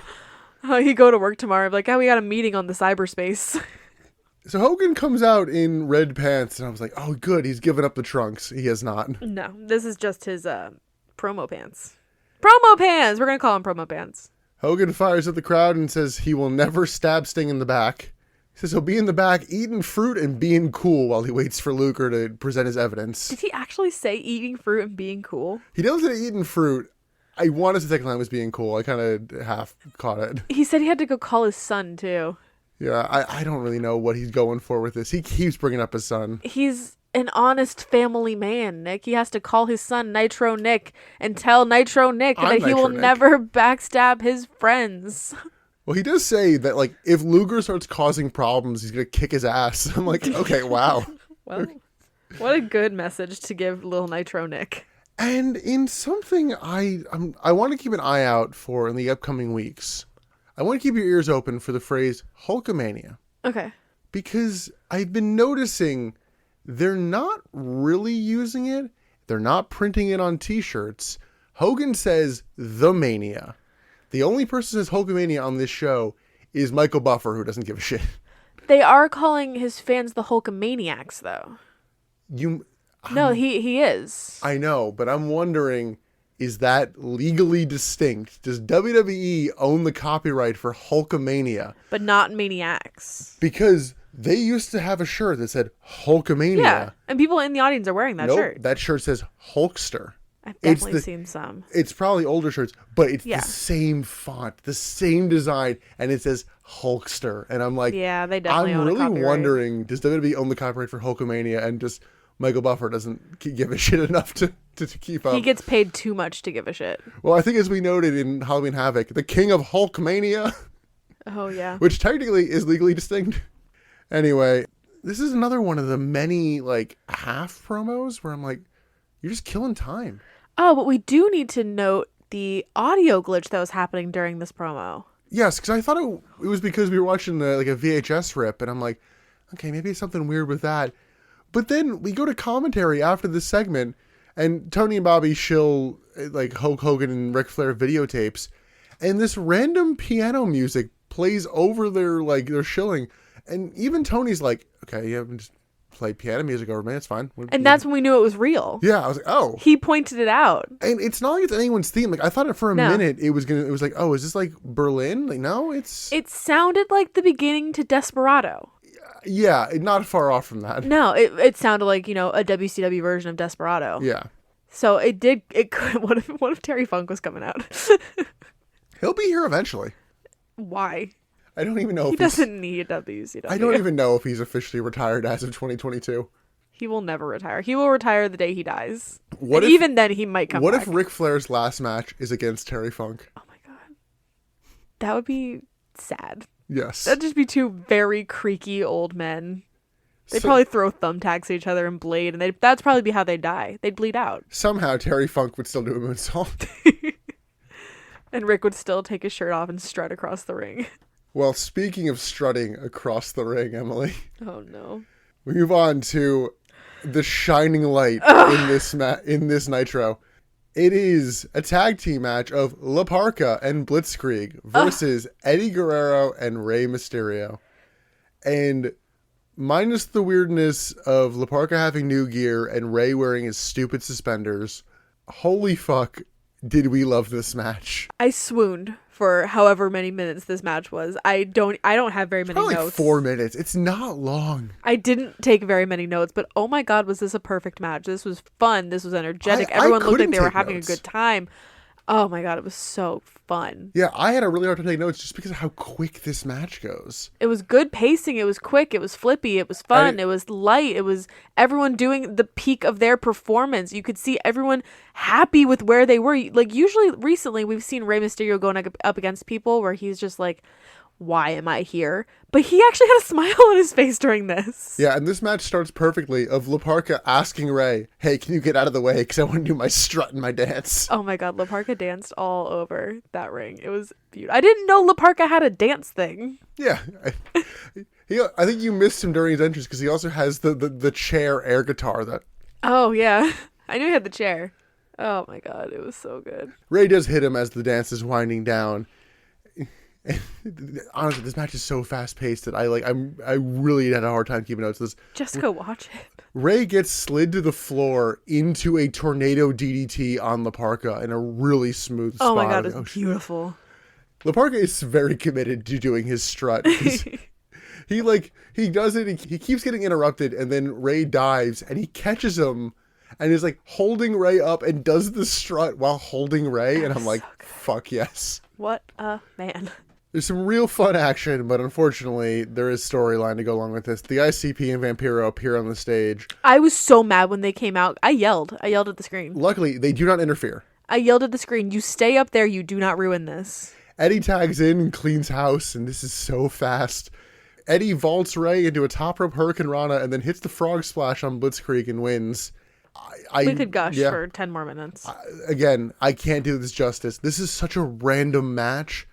You go to work tomorrow, like, we got a meeting on the cyberspace. So Hogan comes out in red pants, and I was like, oh, good, he's given up the trunks. He has not. No, this is just his promo pants. Promo pants! We're going to call him promo pants. Hogan fires at the crowd and says he will never stab Sting in the back. He says he'll be in the back eating fruit and being cool while he waits for Luger to present his evidence. Did he actually say eating fruit and being cool? He doesn't say eating fruit. I wanted to take line was being cool. I kind of half caught it. He said he had to go call his son, too. Yeah, I don't really know what he's going for with this. He keeps bringing up his son. He's an honest family man, Nick. He has to call his son Nitro Nick and tell Nitro Nick I'm that he Nitro will Nick. never backstab his friends. Well, he does say that, like, if Luger starts causing problems, he's going to kick his ass. I'm like, okay, wow. Well, what a good message to give little Nitro Nick. And in something I want to keep an eye out for in the upcoming weeks, I want to keep your ears open for the phrase Hulkamania. Okay. Because I've been noticing they're not really using it. They're not printing it on t-shirts. Hogan says The Mania. The only person who says Hulkamania on this show is Michael Buffer, who doesn't give a shit. They are calling his fans the Hulkamaniacs, though. No, he is. I know, but I'm wondering, is that legally distinct? Does WWE own the copyright for Hulkamania? But not Maniacs. Because they used to have a shirt that said Hulkamania. Yeah, and people in the audience are wearing that Nope, shirt. that shirt says Hulkster. I've definitely seen some. It's probably older shirts, but it's Yeah. the same font, the same design, and it says Hulkster. And I'm like, Yeah, they definitely I'm own a really copyright. wondering, does WWE own the copyright for Hulkamania, and just Michael Buffer doesn't give a shit enough to keep up? He gets paid too much to give a shit. Well, I think as we noted in Halloween Havoc, the king of Hulkmania, Oh, yeah. which technically is legally distinct. Anyway, this is another one of the many, like, half promos where I'm like, you're just killing time. Oh, but we do need to note the audio glitch that was happening during this promo. Yes, because I thought it was because we were watching a VHS rip, and I'm like, okay, maybe it's something weird with that. But then we go to commentary after this segment, and Tony and Bobby shill like Hulk Hogan and Ric Flair videotapes, and this random piano music plays over their shilling, and even Tony's like, okay, yeah, just play piano music over me, it's fine. And that's when we knew it was real. Yeah, I was like, oh. He pointed it out. And it's not like it's anyone's theme. Like, I thought for a minute it was like, oh, is this like Berlyn? Like, no, It sounded like the beginning to Desperado. Yeah, not far off from that. No, it sounded like, a WCW version of Desperado. Yeah. So it could. What if Terry Funk was coming out? He'll be here eventually. Why? I don't even know if He doesn't need WCW. I don't even know if he's officially retired as of 2022. He will never retire. He will retire the day he dies. What and if, even then he might come What back. if Ric Flair's last match is against Terry Funk? Oh my god. That would be sad. Yes. That'd just be two very creaky old men. They'd So- probably throw thumbtacks at each other and blade, and that's probably be how they'd die. They'd bleed out. Somehow Terry Funk would still do a moonsault. And Rick would still take his shirt off and strut across the ring. Well, speaking of strutting across the ring, Emily, Oh no. we move on to the shining light in this Nitro. It is a tag team match of La Parka and Blitzkrieg versus Eddie Guerrero and Rey Mysterio. And minus the weirdness of La Parka having new gear and Rey wearing his stupid suspenders, holy fuck, did we love this match. I swooned for however many minutes this match was. I don't have very many Probably notes. like 4 minutes. It's not long. I didn't take very many notes, but oh my god, was this a perfect match. This was fun. This was energetic. I Everyone looked like couldn't they were take having notes. a good time. Oh my god, it was so fun. Yeah, I had a really hard time taking notes just because of how quick this match goes. It was good pacing. It was quick. It was flippy. It was fun. It was light. It was everyone doing the peak of their performance. You could see everyone happy with where they were. Like, usually recently we've seen Rey Mysterio going up against people where he's just like, why am I here? But he actually had a smile on his face during this. Yeah, and this match starts perfectly of La Parka asking Rey, hey, can you get out of the way because I want to do my strut and my dance. Oh my god, La Parka danced all over that ring. It was beautiful. I didn't know La Parka had a dance thing. Yeah. I think you missed him during his entrance because he also has the chair air guitar that Oh yeah. I knew he had the chair. Oh my god, it was so good. Rey does hit him as the dance is winding down. Honestly, this match is so fast paced that I really had a hard time keeping notes. Just go watch it. Ray gets slid to the floor into a tornado DDT on La Parka in a really smooth spot. Oh my god, it was beautiful. La Parka is very committed to doing his strut. He does it. He keeps getting interrupted, and then Ray dives, and he catches him, and is like holding Ray up, and does the strut while holding Ray, and I'm like, fuck yes. What a man. There's some real fun action, but unfortunately, there is storyline to go along with this. The ICP and Vampiro appear on the stage. I was so mad when they came out. I yelled. I yelled at the screen. Luckily, they do not interfere. I yelled at the screen. You stay up there. You do not ruin this. Eddie tags in and cleans house, and this is so fast. Eddie vaults Ray into a top rope Hurricane Rana and then hits the frog splash on Blitzkrieg and wins. We could gush for 10 more minutes. Again, I can't do this justice. This is such a random match.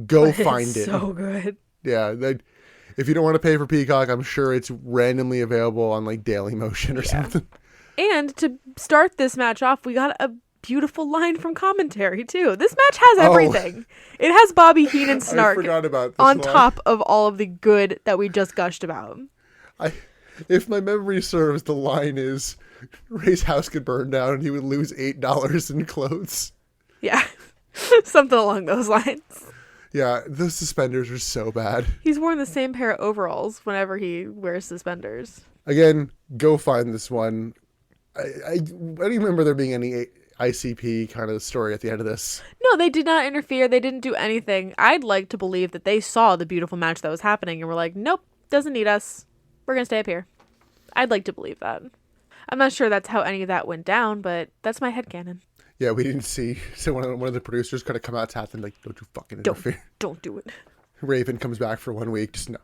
Go find it. So good. Yeah. If you don't want to pay for Peacock, I'm sure it's randomly available on like Daily Motion or something. And to start this match off, we got a beautiful line from commentary too. This match has everything. It has Bobby Heenan snark I forgot about this on line. top of all of the good that we just gushed about. If my memory serves, the line is Ray's house could burn down and he would lose $8 in clothes. Yeah. Something along those lines. Yeah, those suspenders are so bad. He's worn the same pair of overalls whenever he wears suspenders. Again, go find this one. I don't remember there being any ICP kind of story at the end of this. No, they did not interfere. They didn't do anything. I'd like to believe that they saw the beautiful match that was happening and were like, nope, doesn't need us. We're going to stay up here. I'd like to believe that. I'm not sure that's how any of that went down, but that's my headcanon. Yeah, we didn't see. So one of the producers kind of come out tapping like, don't you fucking interfere. Don't do it. Raven comes back for 1 week. Just no.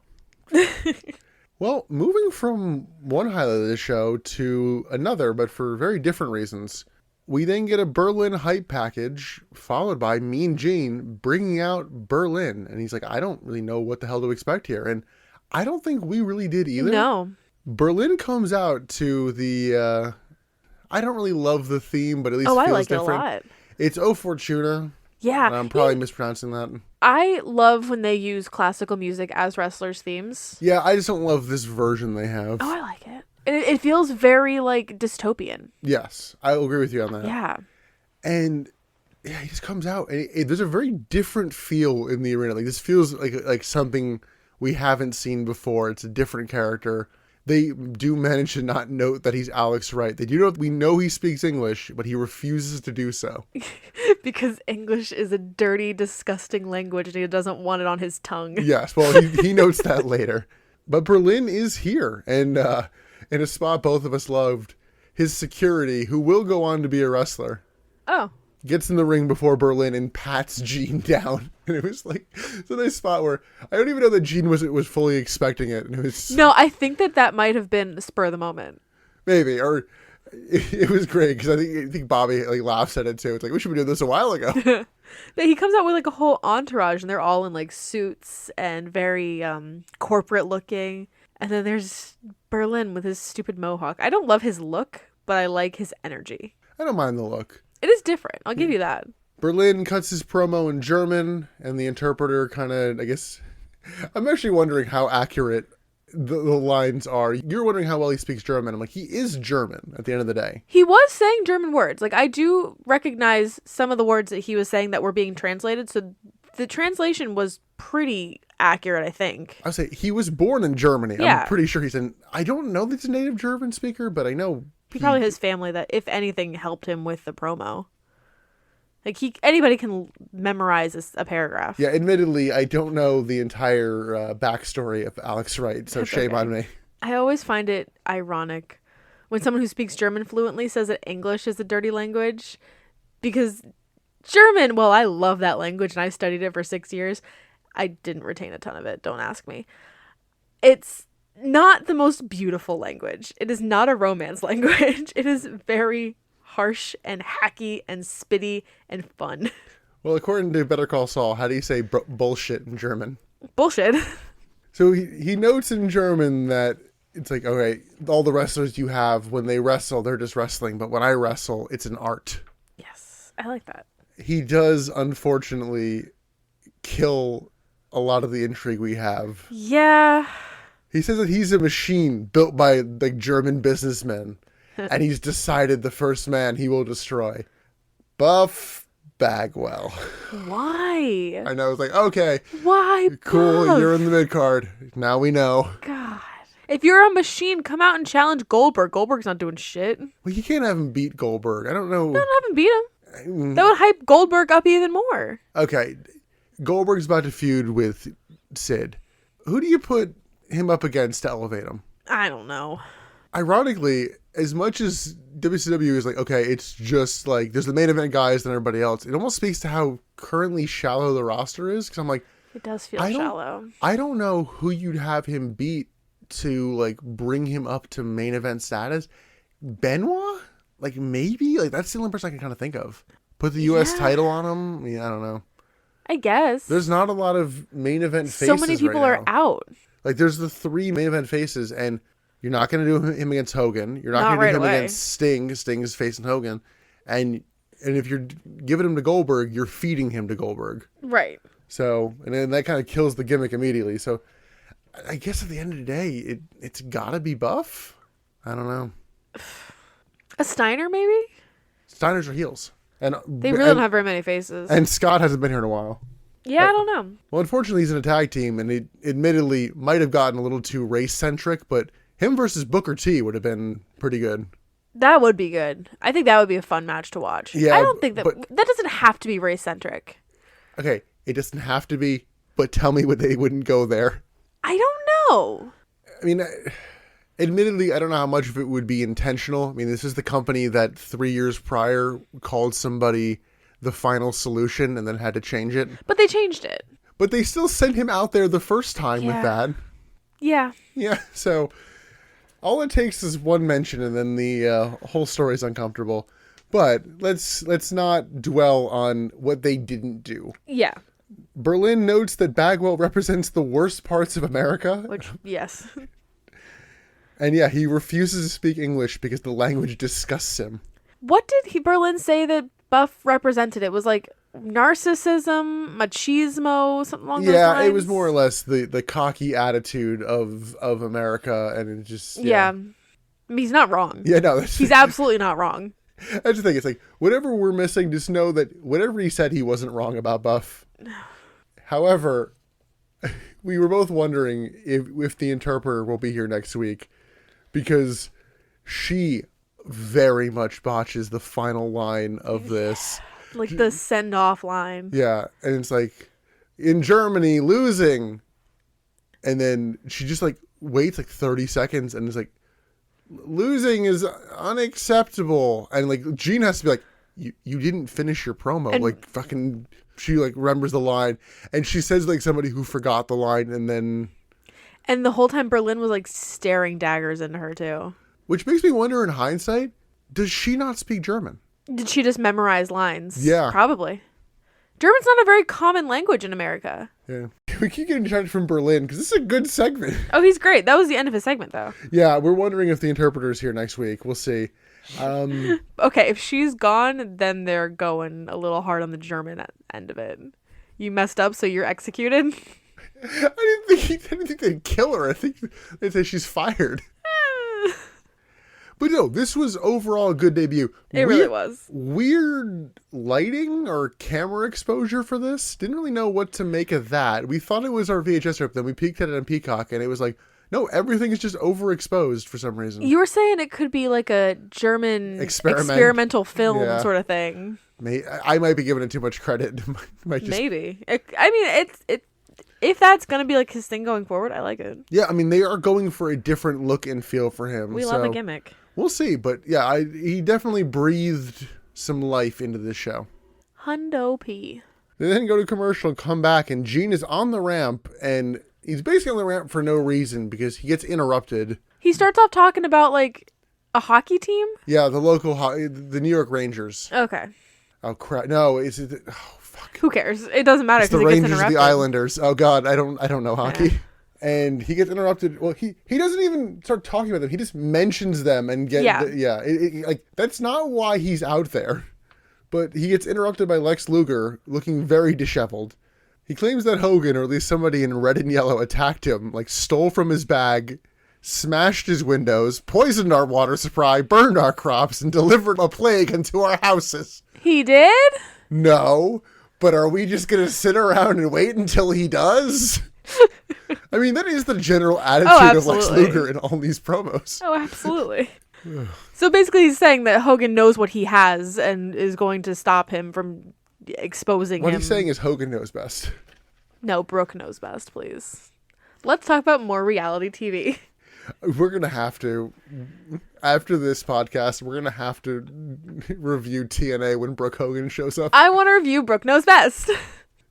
Well, moving from one highlight of the show to another, but for very different reasons. We then get a Berlyn hype package, followed by Mean Gene bringing out Berlyn. And he's like, I don't really know what the hell to expect here. And I don't think we really did either. No. Berlyn comes out to the... I don't really love the theme, but at least feels I like different. it a lot. It's O Fortuna. Yeah. And I'm probably mispronouncing that. I love when they use classical music as wrestlers' themes. Yeah, I just don't love this version they have. Oh, I like it. It feels very, like, dystopian. Yes, I will agree with you on that. Yeah. And yeah, he just comes out, and there's a very different feel in the arena. Like, this feels like something we haven't seen before. It's a different character. They do manage to not note that he's Alex Wright. They do know we know he speaks English, but he refuses to do so. Because English is a dirty, disgusting language, and he doesn't want it on his tongue. Yes, well, he notes that later. But Berlyn is here, and in a spot both of us loved. His security, who will go on to be a wrestler, gets in the ring before Berlyn and pats Gene down. And it was like, it's a nice spot where I don't even know that Gene was fully expecting it. And it was No, I think that might have been the spur of the moment. Maybe, or it was great because I think Bobby like laughs at it too. It's like, we should be doing this a while ago. He comes out with like a whole entourage, and they're all in like suits and very corporate looking. And then there's Berlyn with his stupid mohawk. I don't love his look, but I like his energy. I don't mind the look. It is different. I'll give you that. Berlyn cuts his promo in German, and the interpreter kind of, I guess, I'm actually wondering how accurate the lines are. You're wondering how well he speaks German. I'm like, he is German at the end of the day. He was saying German words. Like, I do recognize some of the words that he was saying that were being translated. So the translation was pretty accurate, I think. I would say he was born in Germany. Yeah. I'm pretty sure I don't know that he's a native German speaker, but I know he probably has family that, if anything, helped him with the promo. Like, anybody can memorize a paragraph. Yeah, admittedly, I don't know the entire backstory of Alex Wright, so That's shame okay. on me. I always find it ironic when someone who speaks German fluently says that English is a dirty language, because German, well, I love that language and I studied it for 6 years. I didn't retain a ton of it. Don't ask me. It's not the most beautiful language. It is not a romance language. It is very harsh and hacky and spitty and fun. Well, according to Better Call Saul, how do you say bullshit in German? Bullshit. So he notes in German that it's like, okay, all the wrestlers you have, when they wrestle, they're just wrestling. But when I wrestle, it's an art. Yes, I like that. He does, unfortunately, kill a lot of the intrigue we have. Yeah. He says that he's a machine built by like German businessmen. And he's decided the first man he will destroy. Buff Bagwell. Why? I know. I was like, okay. Why? Cool. Buff? You're in the mid card. Now we know. God. If you're a machine, come out and challenge Goldberg. Goldberg's not doing shit. Well, you can't have him beat Goldberg. I don't know. I haven't beat him. That would hype Goldberg up even more. Okay. Goldberg's about to feud with Sid. Who do you put him up against to elevate him? I don't know. Ironically, as much as WCW is like, okay, it's just like, there's the main event guys and everybody else, it almost speaks to how currently shallow the roster is. Because I'm like, It does feel shallow. I don't know who you'd have him beat to like bring him up to main event status. Benoit? Like maybe? Like that's the only person I can kind of think of. Put the US title on him? I mean, I don't know. I guess. There's not a lot of main event faces so many people right are now. out. Like there's the 3 main event faces, and you're not going to do him against Hogan. You're not Not going to right do him away. against Sting. Sting is facing Hogan. And if you're giving him to Goldberg, you're feeding him to Goldberg. Right. So, and then that kind of kills the gimmick immediately. So I guess at the end of the day, it's got to be Buff. I don't know. A Steiner, maybe? Steiners are heels. And They really don't have very many faces. And Scott hasn't been here in a while. Yeah, I don't know. Well, unfortunately, he's in a tag team, and he admittedly might have gotten a little too race-centric, but him versus Booker T would have been pretty good. That would be good. I think that would be a fun match to watch. Yeah, I don't think that... but- that doesn't have to be race-centric. Okay, it doesn't have to be, but tell me what they wouldn't go there. I don't know. I mean, admittedly, I don't know how much of it would be intentional. I mean, this is the company that 3 years prior called somebody the final solution and then had to change it. But they changed it. But they still sent him out there the first time with that. Yeah. Yeah, so all it takes is one mention and then the whole story is uncomfortable. But let's not dwell on what they didn't do. Yeah. Berlyn notes that Bagwell represents the worst parts of America. Which, yes. And yeah, he refuses to speak English because the language disgusts him. What did Berlyn say that Buff represented? It was like narcissism, machismo, something along those lines. Yeah, it was more or less the cocky attitude of America, and it just... Yeah. I mean, he's not wrong. Yeah, no. He's absolutely not wrong. That's the thing. It's like, whatever we're missing, just know that whatever he said, he wasn't wrong about Buff. However, we were both wondering if the interpreter will be here next week, because she very much botches the final line of this. Like the send-off line. Yeah, and it's like, in Germany, losing. And then she just like waits like 30 seconds and is like, losing is unacceptable. And like Gene has to be like, you didn't finish your promo. And like fucking, she like remembers the line. And she says like somebody who forgot the line and then... And the whole time Berlyn was like staring daggers into her too. Which makes me wonder in hindsight, does she not speak German? Did she just memorize lines? Yeah. Probably. German's not a very common language in America. Yeah. We keep getting distracted from Berlyn because this is a good segment. Oh, he's great. That was the end of his segment, though. Yeah, we're wondering if the interpreter's here next week. We'll see. Okay, if she's gone, then they're going a little hard on the German end of it. You messed up, so you're executed. I didn't think they'd kill her. I think they'd say she's fired. But no, this was overall a good debut. It really was. Weird lighting or camera exposure for this. Didn't really know what to make of that. We thought it was our VHS rip, then we peeked at it on Peacock, and it was like, no, everything is just overexposed for some reason. You were saying it could be like a German experimental film sort of thing. I might be giving it too much credit. Maybe. If that's going to be like his thing going forward, I like it. Yeah, I mean, they are going for a different look and feel for him. We love a gimmick. We'll see, but yeah, he definitely breathed some life into this show. Hundo P. They then go to commercial and come back, and Gene is on the ramp, and he's basically on the ramp for no reason because he gets interrupted. He starts off talking about like a hockey team? Yeah, the New York Rangers. Okay. Oh crap! No, fuck. Who cares? It doesn't matter because he the gets Rangers, interrupted. the Islanders. Oh god, I don't know hockey. And he gets interrupted. Well, he doesn't even start talking about them. He just mentions them and like that's not why he's out there. But he gets interrupted by Lex Luger, looking very disheveled. He claims that Hogan, or at least somebody in red and yellow, attacked him, like stole from his bag, smashed his windows, poisoned our water supply, burned our crops, and delivered a plague into our houses. He did? No, but are we just going to sit around and wait until he does? I mean, that is the general attitude of Lex Luger in all these promos. Oh, absolutely. So basically he's saying that Hogan knows what he has and is going to stop him from exposing him. What he's saying is Hogan knows best. No, Brooke knows best, please. Let's talk about more reality TV. We're going to have to, after this podcast, we're going to have to review TNA when Brooke Hogan shows up. I want to review Brooke Knows Best.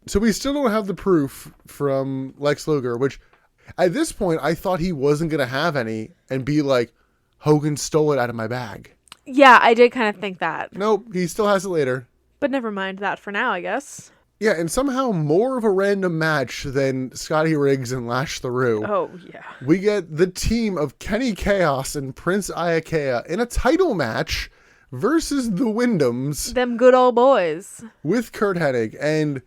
So we still don't have the proof from Lex Luger, which at this point I thought he wasn't going to have any and be like, Hogan stole it out of my bag. Yeah, I did kind of think that. Nope, he still has it later. But never mind that for now, I guess. Yeah, and somehow more of a random match than Scotty Riggs and Lash LaRue. Oh, yeah. We get the team of Kenny Chaos and Prince Iakea in a title match versus the Wyndhams. Them good old boys. With Kurt Hennig. And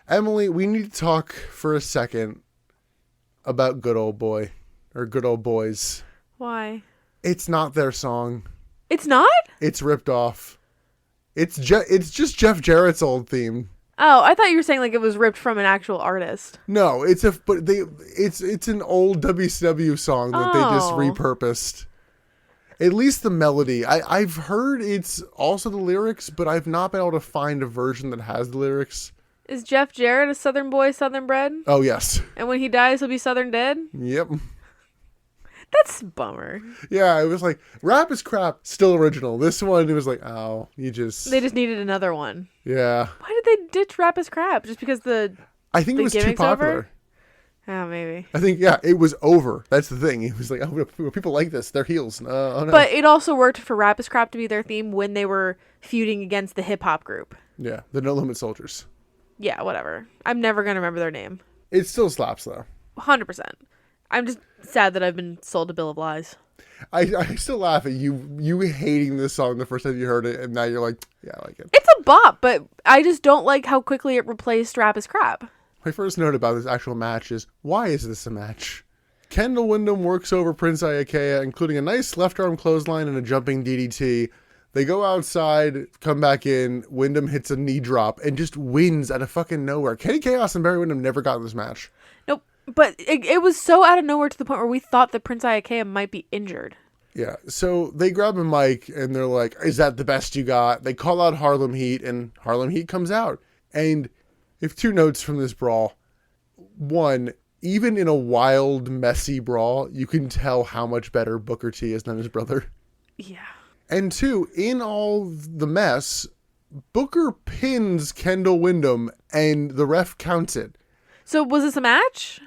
Emily, we need to talk for a second about Good Old Boy. Or Good Old Boys. Why? It's not their song. It's not? It's ripped off. It's just Jeff Jarrett's old theme. Oh, I thought you were saying like it was ripped from an actual artist. No, it's an old WCW song that they just repurposed. At least the melody. I've heard it's also the lyrics, but I've not been able to find a version that has the lyrics. Is Jeff Jarrett a Southern boy, Southern bred? Oh, yes. And when he dies, he'll be Southern dead? Yep. That's a bummer. Yeah, it was like, Rap is Crap, still original. This one, it was like, oh, They just needed another one. Yeah. Why did they ditch Rap is Crap? Just because I think it was too popular. Over? Oh, maybe. I think, yeah, it was over. That's the thing. It was like, oh, people like this. They're heels. Oh, no. But it also worked for Rap is Crap to be their theme when they were feuding against the hip-hop group. Yeah, the No Limit Soldiers. Yeah, whatever. I'm never going to remember their name. It still slaps, though. 100%. I'm just sad that I've been sold a bill of lies. I still laugh at you hating this song the first time you heard it, and now you're like, yeah, I like it. It's a bop, but I just don't like how quickly it replaced Rap is Crap. My first note about this actual match is, why is this a match? Kendall Windham works over Prince Iakea, including a nice left arm clothesline and a jumping DDT. They go outside, come back in, Windham hits a knee drop, and just wins out of fucking nowhere. Kenny Chaos and Barry Windham never got in this match. Nope. But it was so out of nowhere to the point where we thought that Prince Iakea might be injured. Yeah, so they grab a mic, and they're like, is that the best you got? They call out Harlem Heat, and Harlem Heat comes out. And if two notes from this brawl. One, even in a wild, messy brawl, you can tell how much better Booker T is than his brother. Yeah. And two, in all the mess, Booker pins Kendall Windham, and the ref counts it. So was this a match?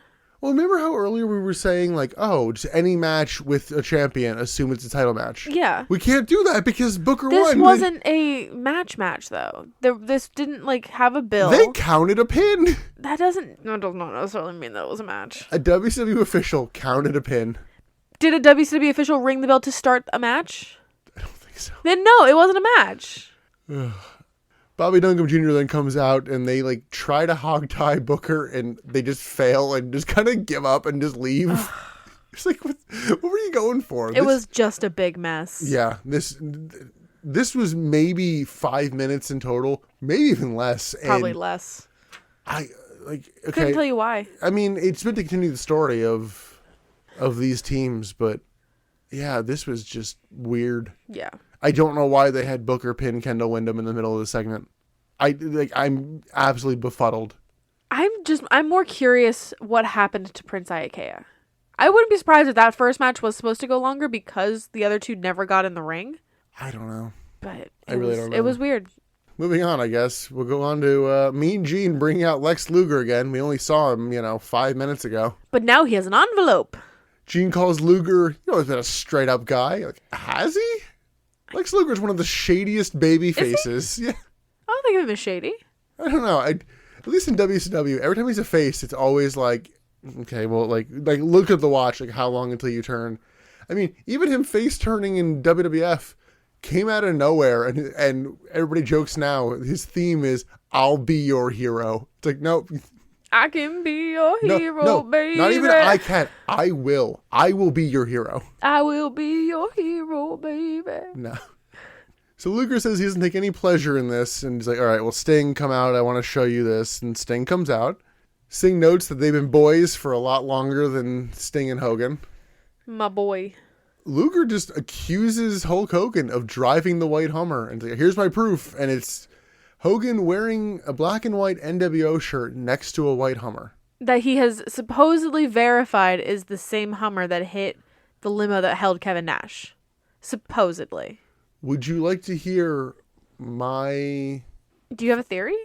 Well, remember how earlier we were saying, like, oh, just any match with a champion, assume it's a title match. Yeah. We can't do that because Booker won. This wasn't a match, though. This didn't, like, have a bill. They counted a pin. That doesn't necessarily mean that it was a match. A WCW official counted a pin. Did a WCW official ring the bell to start a match? I don't think so. Then no, it wasn't a match. Bobby Duncombe Jr. then comes out and they like try to hog tie Booker and they just fail and just kind of give up and just leave. It's like, what were you going for? It was just a big mess. Yeah, this was maybe 5 minutes in total, maybe even less. Probably and less. Okay. Couldn't tell you why. I mean, it's meant to continue the story of these teams, but yeah, this was just weird. Yeah. I don't know why they had Booker pin Kendall Windham in the middle of the segment. I'm absolutely befuddled. I'm more curious what happened to Prince Iakea. I wouldn't be surprised if that first match was supposed to go longer because the other two never got in the ring. I don't know. But I really don't know. It was weird. Moving on, I guess. We'll go on to Mean Gene bringing out Lex Luger again. We only saw him, 5 minutes ago. But now he has an envelope. Gene calls Luger, he's been a straight up guy. Like, has he? Lex Luger is one of the shadiest baby faces. Yeah. I don't think of him as shady. I don't know. At least in WCW, every time he's a face, it's always like, okay, well, like look at the watch, like how long until you turn. I mean, even him face turning in WWF came out of nowhere, and everybody jokes now. His theme is "I'll be your hero." It's like, no, I can be your hero, no, baby. Not even I can. I will. I will be your hero. I will be your hero, baby. No. So Luger says he doesn't take any pleasure in this, and he's like, all right, well, Sting, come out. I want to show you this. And Sting comes out. Sting notes that they've been boys for a lot longer than Sting and Hogan. My boy. Luger just accuses Hulk Hogan of driving the white Hummer. And he's like, here's my proof. And it's Hogan wearing a black and white NWO shirt next to a white Hummer. That he has supposedly verified is the same Hummer that hit the limo that held Kevin Nash. Supposedly. Would you like to hear my... Do you have a theory?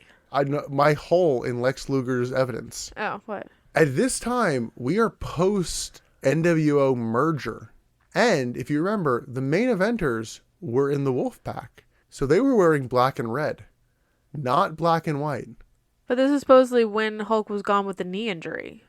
my hole in Lex Luger's evidence? Oh, what? At this time, we are post NWO merger. And if you remember, the main eventers were in the Wolfpack. So they were wearing black and red, not black and white. But this is supposedly when Hulk was gone with the knee injury.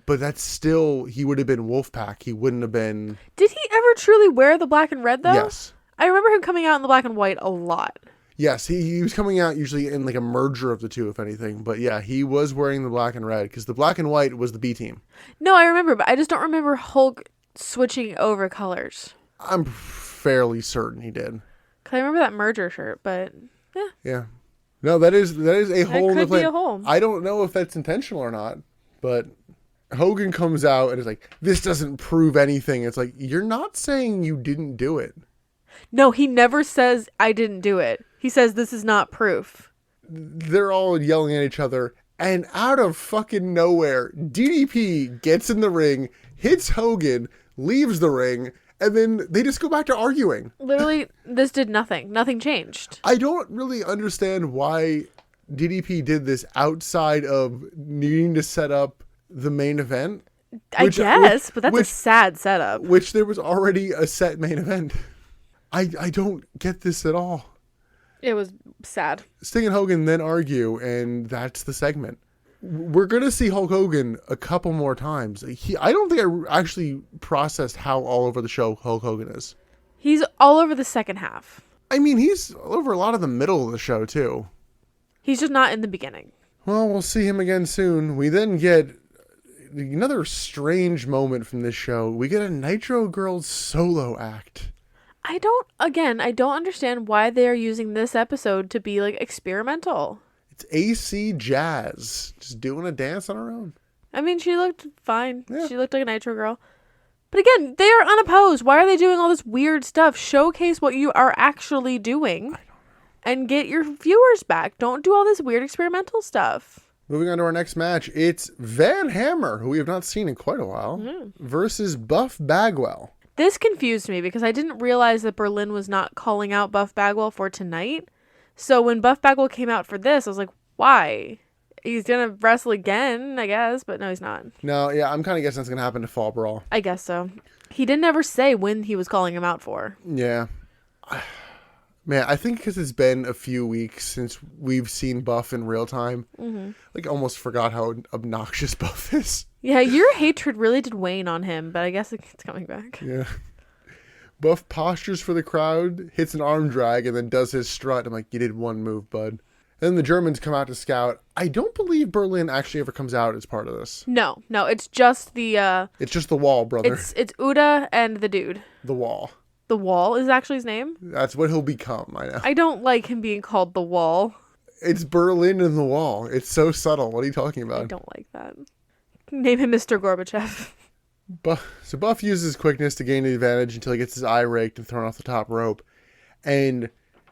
But that's still, he would have been Wolfpack. He wouldn't have been... Did he ever truly wear the black and red, though? Yes. I remember him coming out in the black and white a lot. Yes, he was coming out usually in like a merger of the two, if anything. But yeah, he was wearing the black and red because the black and white was the B team. No, I remember, but I just don't remember Hulk switching over colors. I'm fairly certain he did. Because I remember that merger shirt, but yeah. Yeah. No, that is a hole in the could be plan. a hole. I don't know if that's intentional or not, but Hogan comes out and is like, this doesn't prove anything. It's like, you're not saying you didn't do it. No, he never says, I didn't do it. He says, this is not proof. They're all yelling at each other, and out of fucking nowhere, DDP gets in the ring, hits Hogan, leaves the ring, and then they just go back to arguing. Literally, this did nothing. Nothing changed. I don't really understand why DDP did this outside of needing to set up the main event. But that's a sad setup. Which there was already a set main event. I don't get this at all. It was sad. Sting and Hogan then argue, and that's the segment. We're going to see Hulk Hogan a couple more times. I don't think I actually processed how all over the show Hulk Hogan is. He's all over the second half. I mean, he's all over a lot of the middle of the show, too. He's just not in the beginning. Well, we'll see him again soon. We then get another strange moment from this show. We get a Nitro Girls solo act. I don't understand why they're using this episode to be, like, experimental. It's AC Jazz, just doing a dance on her own. I mean, she looked fine. Yeah. She looked like a Nitro girl. But again, they are unopposed. Why are they doing all this weird stuff? Showcase what you are actually doing. I don't know. And get your viewers back. Don't do all this weird experimental stuff. Moving on to our next match, it's Van Hammer, who we have not seen in quite a while, versus Buff Bagwell. This confused me because I didn't realize that Berlyn was not calling out Buff Bagwell for tonight. So when Buff Bagwell came out for this, I was like, why? He's going to wrestle again, I guess, but no, he's not. No, yeah, I'm kind of guessing it's going to happen to Fall Brawl. I guess so. He didn't ever say when he was calling him out for. Yeah. Man, I think because it's been a few weeks since we've seen Buff in real time, like almost forgot how obnoxious Buff is. Yeah, your hatred really did wane on him, but I guess it's coming back. Yeah. Buff postures for the crowd, hits an arm drag, and then does his strut. I'm like, you did one move, bud. And then the Germans come out to scout. I don't believe Berlyn actually ever comes out as part of this. No, it's just the... It's just the Wall, brother. It's Uda and the dude. The Wall. The Wall is actually his name? That's what he'll become, I know. I don't like him being called the Wall. It's Berlyn and the Wall. It's so subtle. What are you talking about? I don't like that. Name him Mr. Gorbachev. So Buff uses quickness to gain the advantage until he gets his eye raked and thrown off the top rope. And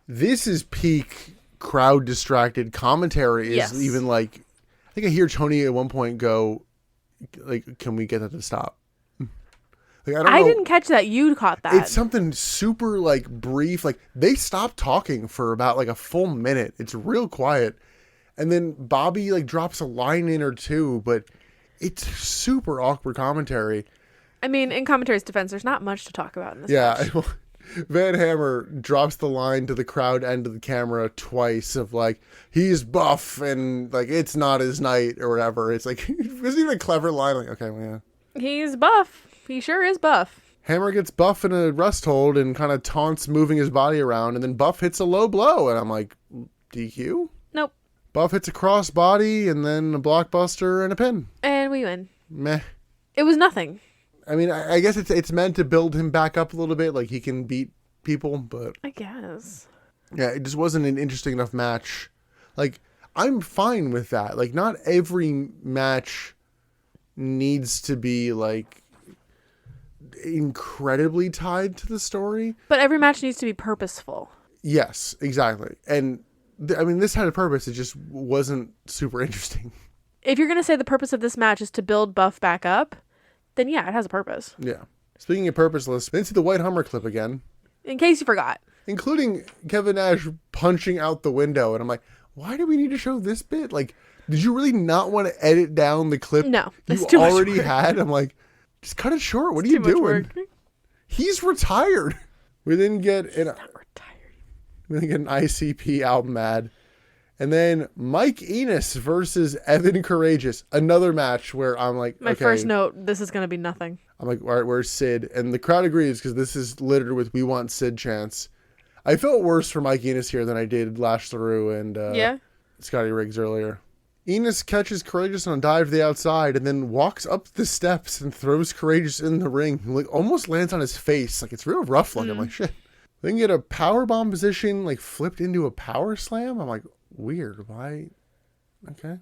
this is peak crowd distracted commentary. Is even like, I think I hear Tony at one point go, like, can we get that to stop? Like, I didn't catch that. You caught that. It's something super like brief. Like they stop talking for about like a full minute. It's real quiet. And then Bobby like drops a line in or two, but it's super awkward commentary. I mean, in commentary's defense, there's not much to talk about in this match. Van Hammer drops the line to the crowd end of the camera twice of like, he's Buff and like, it's not his night or whatever. It's like, it wasn't even a clever line. Like, okay, well, yeah. He's Buff. He sure is Buff. Hammer gets Buff in a rust hold and kind of taunts moving his body around. And then Buff hits a low blow. And I'm like, DQ? Nope. Buff hits a cross body and then a blockbuster and a pin. And we win. Meh. It was nothing. I mean, I guess it's meant to build him back up a little bit. Like he can beat people, but... I guess. Yeah, it just wasn't an interesting enough match. Like, I'm fine with that. Like, not every match needs to be, like, incredibly tied to the story. But every match needs to be purposeful. Yes, exactly. And I mean, this had a purpose. It just wasn't super interesting. If you're going to say the purpose of this match is to build Buff back up, then yeah, it has a purpose. Yeah. Speaking of purposeless, let's see the White Hummer clip again. In case you forgot. Including Kevin Nash punching out the window. And I'm like, why do we need to show this bit? Like, did you really not want to edit down the clip No, you already had? I'm like, just cut it short. What are you doing? He's retired. We then get an ICP album ad. And then Mike Enos versus Evan Courageous. Another match where I'm like, My first note, this is going to be nothing. I'm like, all right, where's Sid? And the crowd agrees because this is littered with "We Want Sid" chants. I felt worse for Mike Enos here than I did Lash LaRue and Scotty Riggs earlier. Enos catches Courageous on a dive to the outside and then walks up the steps and throws Courageous in the ring. Like, almost lands on his face. Like, it's real rough looking. I'm like, shit. Then get a powerbomb position, like, flipped into a power slam. I'm like, weird. Why? Okay.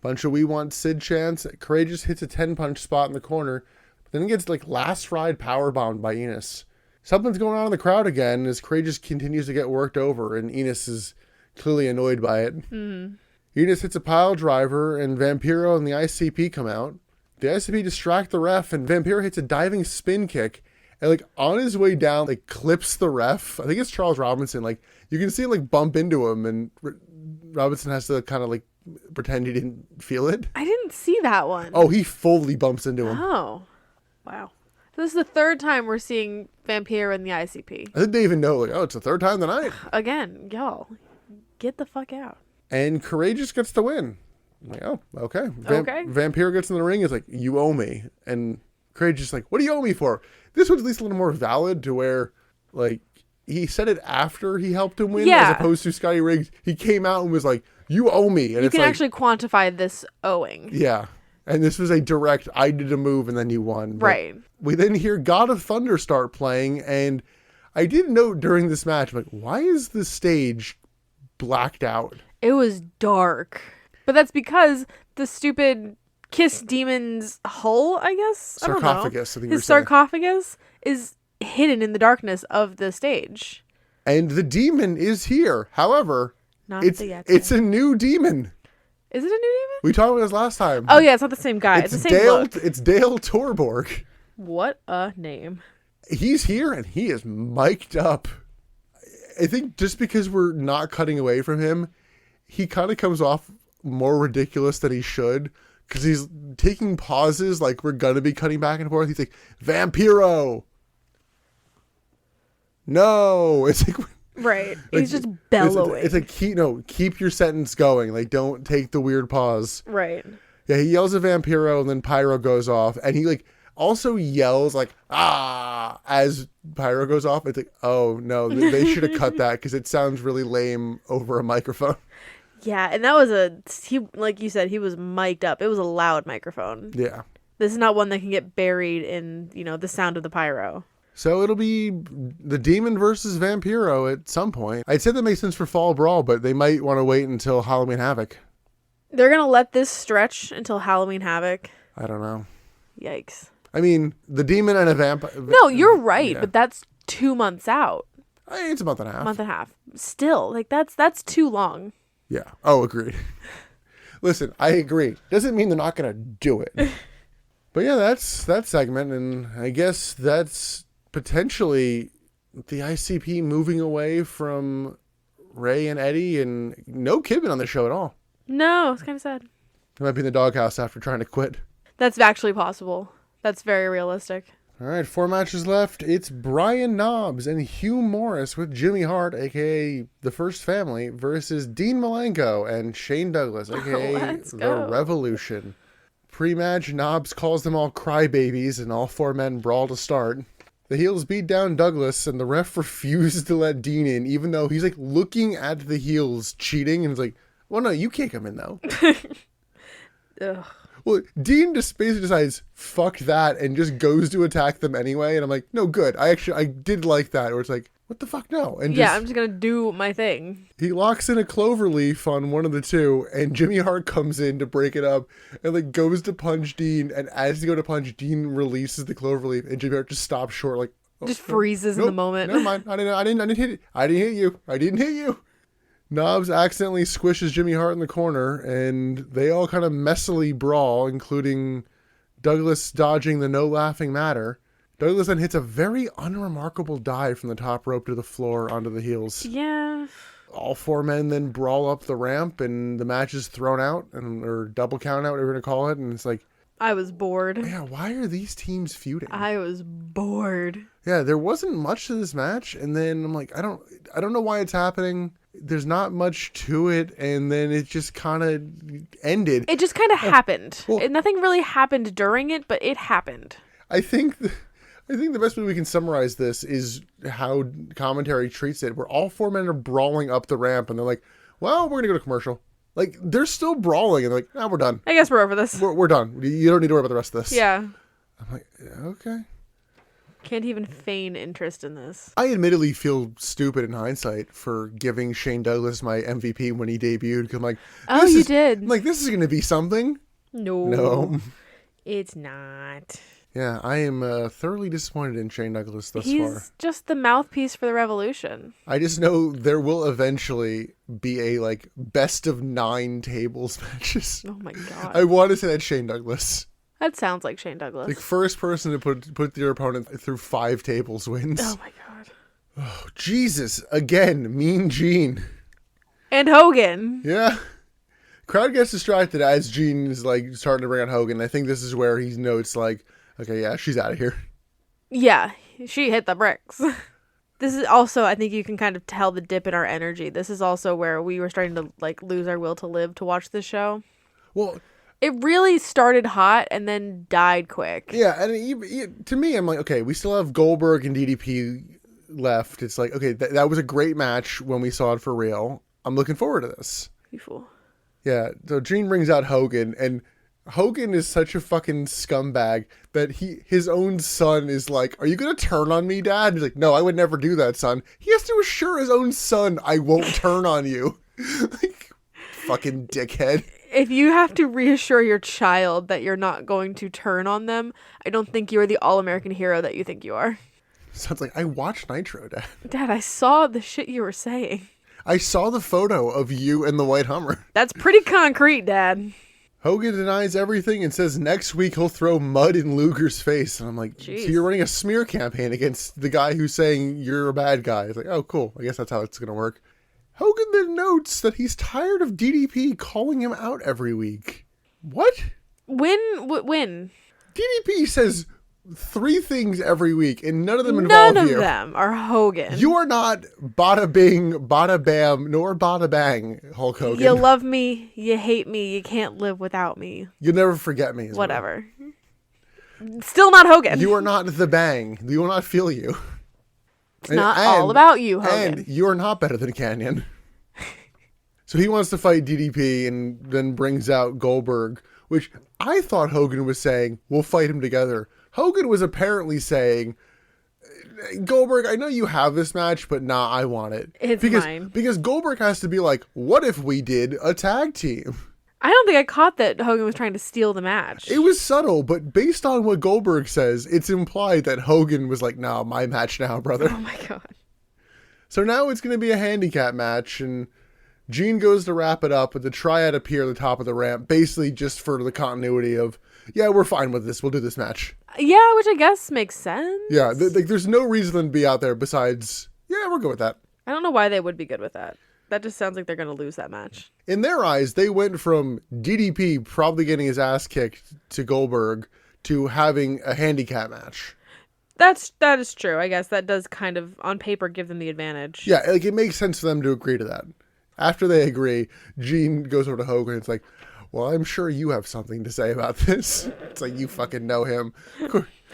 Bunch of "We Want Sid" chants. Courageous hits a 10-punch spot in the corner. But then gets, like, last ride powerbombed by Enos. Something's going on in the crowd again as Courageous continues to get worked over, and Enos is clearly annoyed by it. Mm-hmm. Enos hits a pile driver, and Vampiro and the ICP come out. The ICP distract the ref, and Vampiro hits a diving spin kick, and, like, on his way down, like, clips the ref. I think it's Charles Robinson. Like, you can see him, like, bump into him, and Robinson has to kind of, like, pretend he didn't feel it. I didn't see that one. Oh, he fully bumps into him. Oh, wow. So this is the third time we're seeing Vampiro and the ICP. I think they even know, like, oh, it's the third time tonight. Again, y'all, get the fuck out. And Courageous gets the win. I'm like, oh, okay. Okay. Vampiro gets in the ring. Is like, you owe me. And Courageous is like, what do you owe me for? This one's at least a little more valid to where, like, he said it after he helped him win, as opposed to Scotty Riggs. He came out and was like, you owe me. And you can actually quantify this owing. Yeah. And this was a direct, I did a move and then you won. But right. We then hear God of Thunder start playing. And I did note during this match, I'm like, why is the stage blacked out? It was dark. But that's because the stupid Kiss Demon's hull, I guess? Sarcophagus, I think his sarcophagus is hidden in the darkness of the stage. And the demon is here. However, it's a new demon. Is it a new demon? We talked about this last time. Oh yeah, it's not the same guy. It's the same look. It's Dale Torborg. What a name. He's here and he is mic'd up. I think just because we're not cutting away from him, he kind of comes off more ridiculous than he should. Because he's taking pauses like we're going to be cutting back and forth. He's like, Vampiro. No. It's like... Right. Like, he's just bellowing. It's like, keep your sentence going. Like, don't take the weird pause. Right. Yeah, he yells at Vampiro and then Pyro goes off. And he, like, also yells, like, ah, as Pyro goes off. It's like, oh, no, they should have cut that because it sounds really lame over a microphone. Yeah, and that was he, like you said, he was mic'd up. It was a loud microphone. Yeah. This is not one that can get buried in, the sound of the pyro. So it'll be the Demon versus Vampiro at some point. I'd say that makes sense for Fall Brawl, but they might want to wait until Halloween Havoc. They're going to let this stretch until Halloween Havoc? I don't know. Yikes. I mean, the Demon and a vampire. No, you're right, but that's 2 months out. It's a month and a half. Month and a half. Still, like that's too long. Yeah. Oh, agreed. Listen, I agree. Doesn't mean they're not going to do it. But yeah, that's that segment. And I guess that's potentially the ICP moving away from Ray and Eddie and no Kidman on the show at all. No, it's kind of sad. He might be in the doghouse after trying to quit. That's actually possible. That's very realistic. All right, 4 matches left. It's Brian Knobbs and Hugh Morris with Jimmy Hart, a.k.a. The First Family, versus Dean Malenko and Shane Douglas, a.k.a. The Revolution. Pre-match, Knobbs calls them all crybabies, and all 4 men brawl to start. The heels beat down Douglas, and the ref refuses to let Dean in, even though he's, like, looking at the heels cheating, and he's like, well, no, you can't come in, though. Ugh. Well, Dean just basically decides, fuck that, and just goes to attack them anyway. And I'm like, no, good. I did like that. Where it's like, what the fuck, no? And yeah, I'm just going to do my thing. He locks in a cloverleaf on one of the two, and Jimmy Hart comes in to break it up, and like goes to punch Dean, and as he go to punch, Dean releases the cloverleaf, and Jimmy Hart just stops short, like... Oh, just freezes in the moment. Never mind. I didn't hit it. I didn't hit you. Knobbs accidentally squishes Jimmy Hart in the corner, and they all kind of messily brawl, including Douglas dodging the no laughing matter. Douglas then hits a very unremarkable dive from the top rope to the floor onto the heels. Yeah. All four men then brawl up the ramp, and the match is thrown out, or double count out, whatever you're going to call it. And it's like, I was bored. yeah, why are these teams feuding? I was bored. Yeah, there wasn't much to this match, and then I'm like, I don't know why it's happening. There's not much to it, and then it just kind of ended. It just kind of happened. Well, Nothing really happened during it, but it happened. I think the best way we can summarize this is how commentary treats it, where all four men are brawling up the ramp, and they're like, well, we're going to go to commercial. Like, they're still brawling, and they're like, we're done. I guess we're over this. We're done. You don't need to worry about the rest of this. Yeah. I'm like, okay. Can't even feign interest in this. I admittedly feel stupid in hindsight for giving Shane Douglas my MVP when he debuted, because I'm like, Oh, you did. I'm like, this is going to be something. No. It's not. Yeah, I am thoroughly disappointed in Shane Douglas thus far. He's just the mouthpiece for the Revolution. I just know there will eventually be a, like, best of 9 tables matches. Oh my god. I want to say that's Shane Douglas. That sounds like Shane Douglas. Like, first person to put their opponent through 5 tables wins. Oh my god. Oh, Jesus. Again, Mean Gene. And Hogan. Yeah. Crowd gets distracted as Gene is, like, starting to bring on Hogan. I think this is where he notes, like, okay, yeah, she's out of here. Yeah, she hit the bricks. This is also, I think you can kind of tell the dip in our energy. This is also where we were starting to, like, lose our will to live to watch this show. Well, it really started hot and then died quick. yeah, and to me, I'm like, okay, we still have Goldberg and DDP left. It's like, okay, that was a great match when we saw it for real. I'm looking forward to this. You fool. Yeah, so Gene brings out Hogan, and Hogan is such a fucking scumbag that his own son is like, are you going to turn on me, Dad? He's like, no, I would never do that, son. He has to assure his own son, I won't turn on you. Like, fucking dickhead. If you have to reassure your child that you're not going to turn on them, I don't think you're the all-American hero that you think you are. Sounds like, I watched Nitro, Dad. Dad, I saw the shit you were saying. I saw the photo of you in the white Hummer. That's pretty concrete, Dad. Hogan denies everything and says next week he'll throw mud in Luger's face. And I'm like, Jeez. So you're running a smear campaign against the guy who's saying you're a bad guy. It's like, oh, cool. I guess that's how it's going to work. Hogan then notes that he's tired of DDP calling him out every week. What? When? DDP says 3 things every week, and none of them involve you. None of them are Hogan. You are not bada bing, bada bam, nor bada bang, Hulk Hogan. You love me, you hate me, you can't live without me. You'll never forget me. Whatever. Still not Hogan. You are not the bang. We will not feel you. It's not all about you, Hogan. And you are not better than Canyon. So he wants to fight DDP and then brings out Goldberg, which I thought Hogan was saying, we'll fight him together. Hogan was apparently saying, Goldberg, I know you have this match, but nah, I want it. It's mine. Because Goldberg has to be like, what if we did a tag team? I don't think I caught that Hogan was trying to steal the match. It was subtle, but based on what Goldberg says, it's implied that Hogan was like, nah, my match now, brother. Oh my god. So now it's going to be a handicap match, and Gene goes to wrap it up, but the Triad appear at the top of the ramp, basically just for the continuity of, yeah, we're fine with this. We'll do this match. Yeah, which I guess makes sense. Yeah, there's no reason to be out there besides, yeah, we're good with that. I don't know why they would be good with that. That just sounds like they're going to lose that match. In their eyes, they went from DDP probably getting his ass kicked to Goldberg to having a handicap match. That is true. I guess that does kind of, on paper, give them the advantage. Yeah, like it makes sense for them to agree to that. After they agree, Gene goes over to Hogan and it's like, well, I'm sure you have something to say about this. It's like, you fucking know him.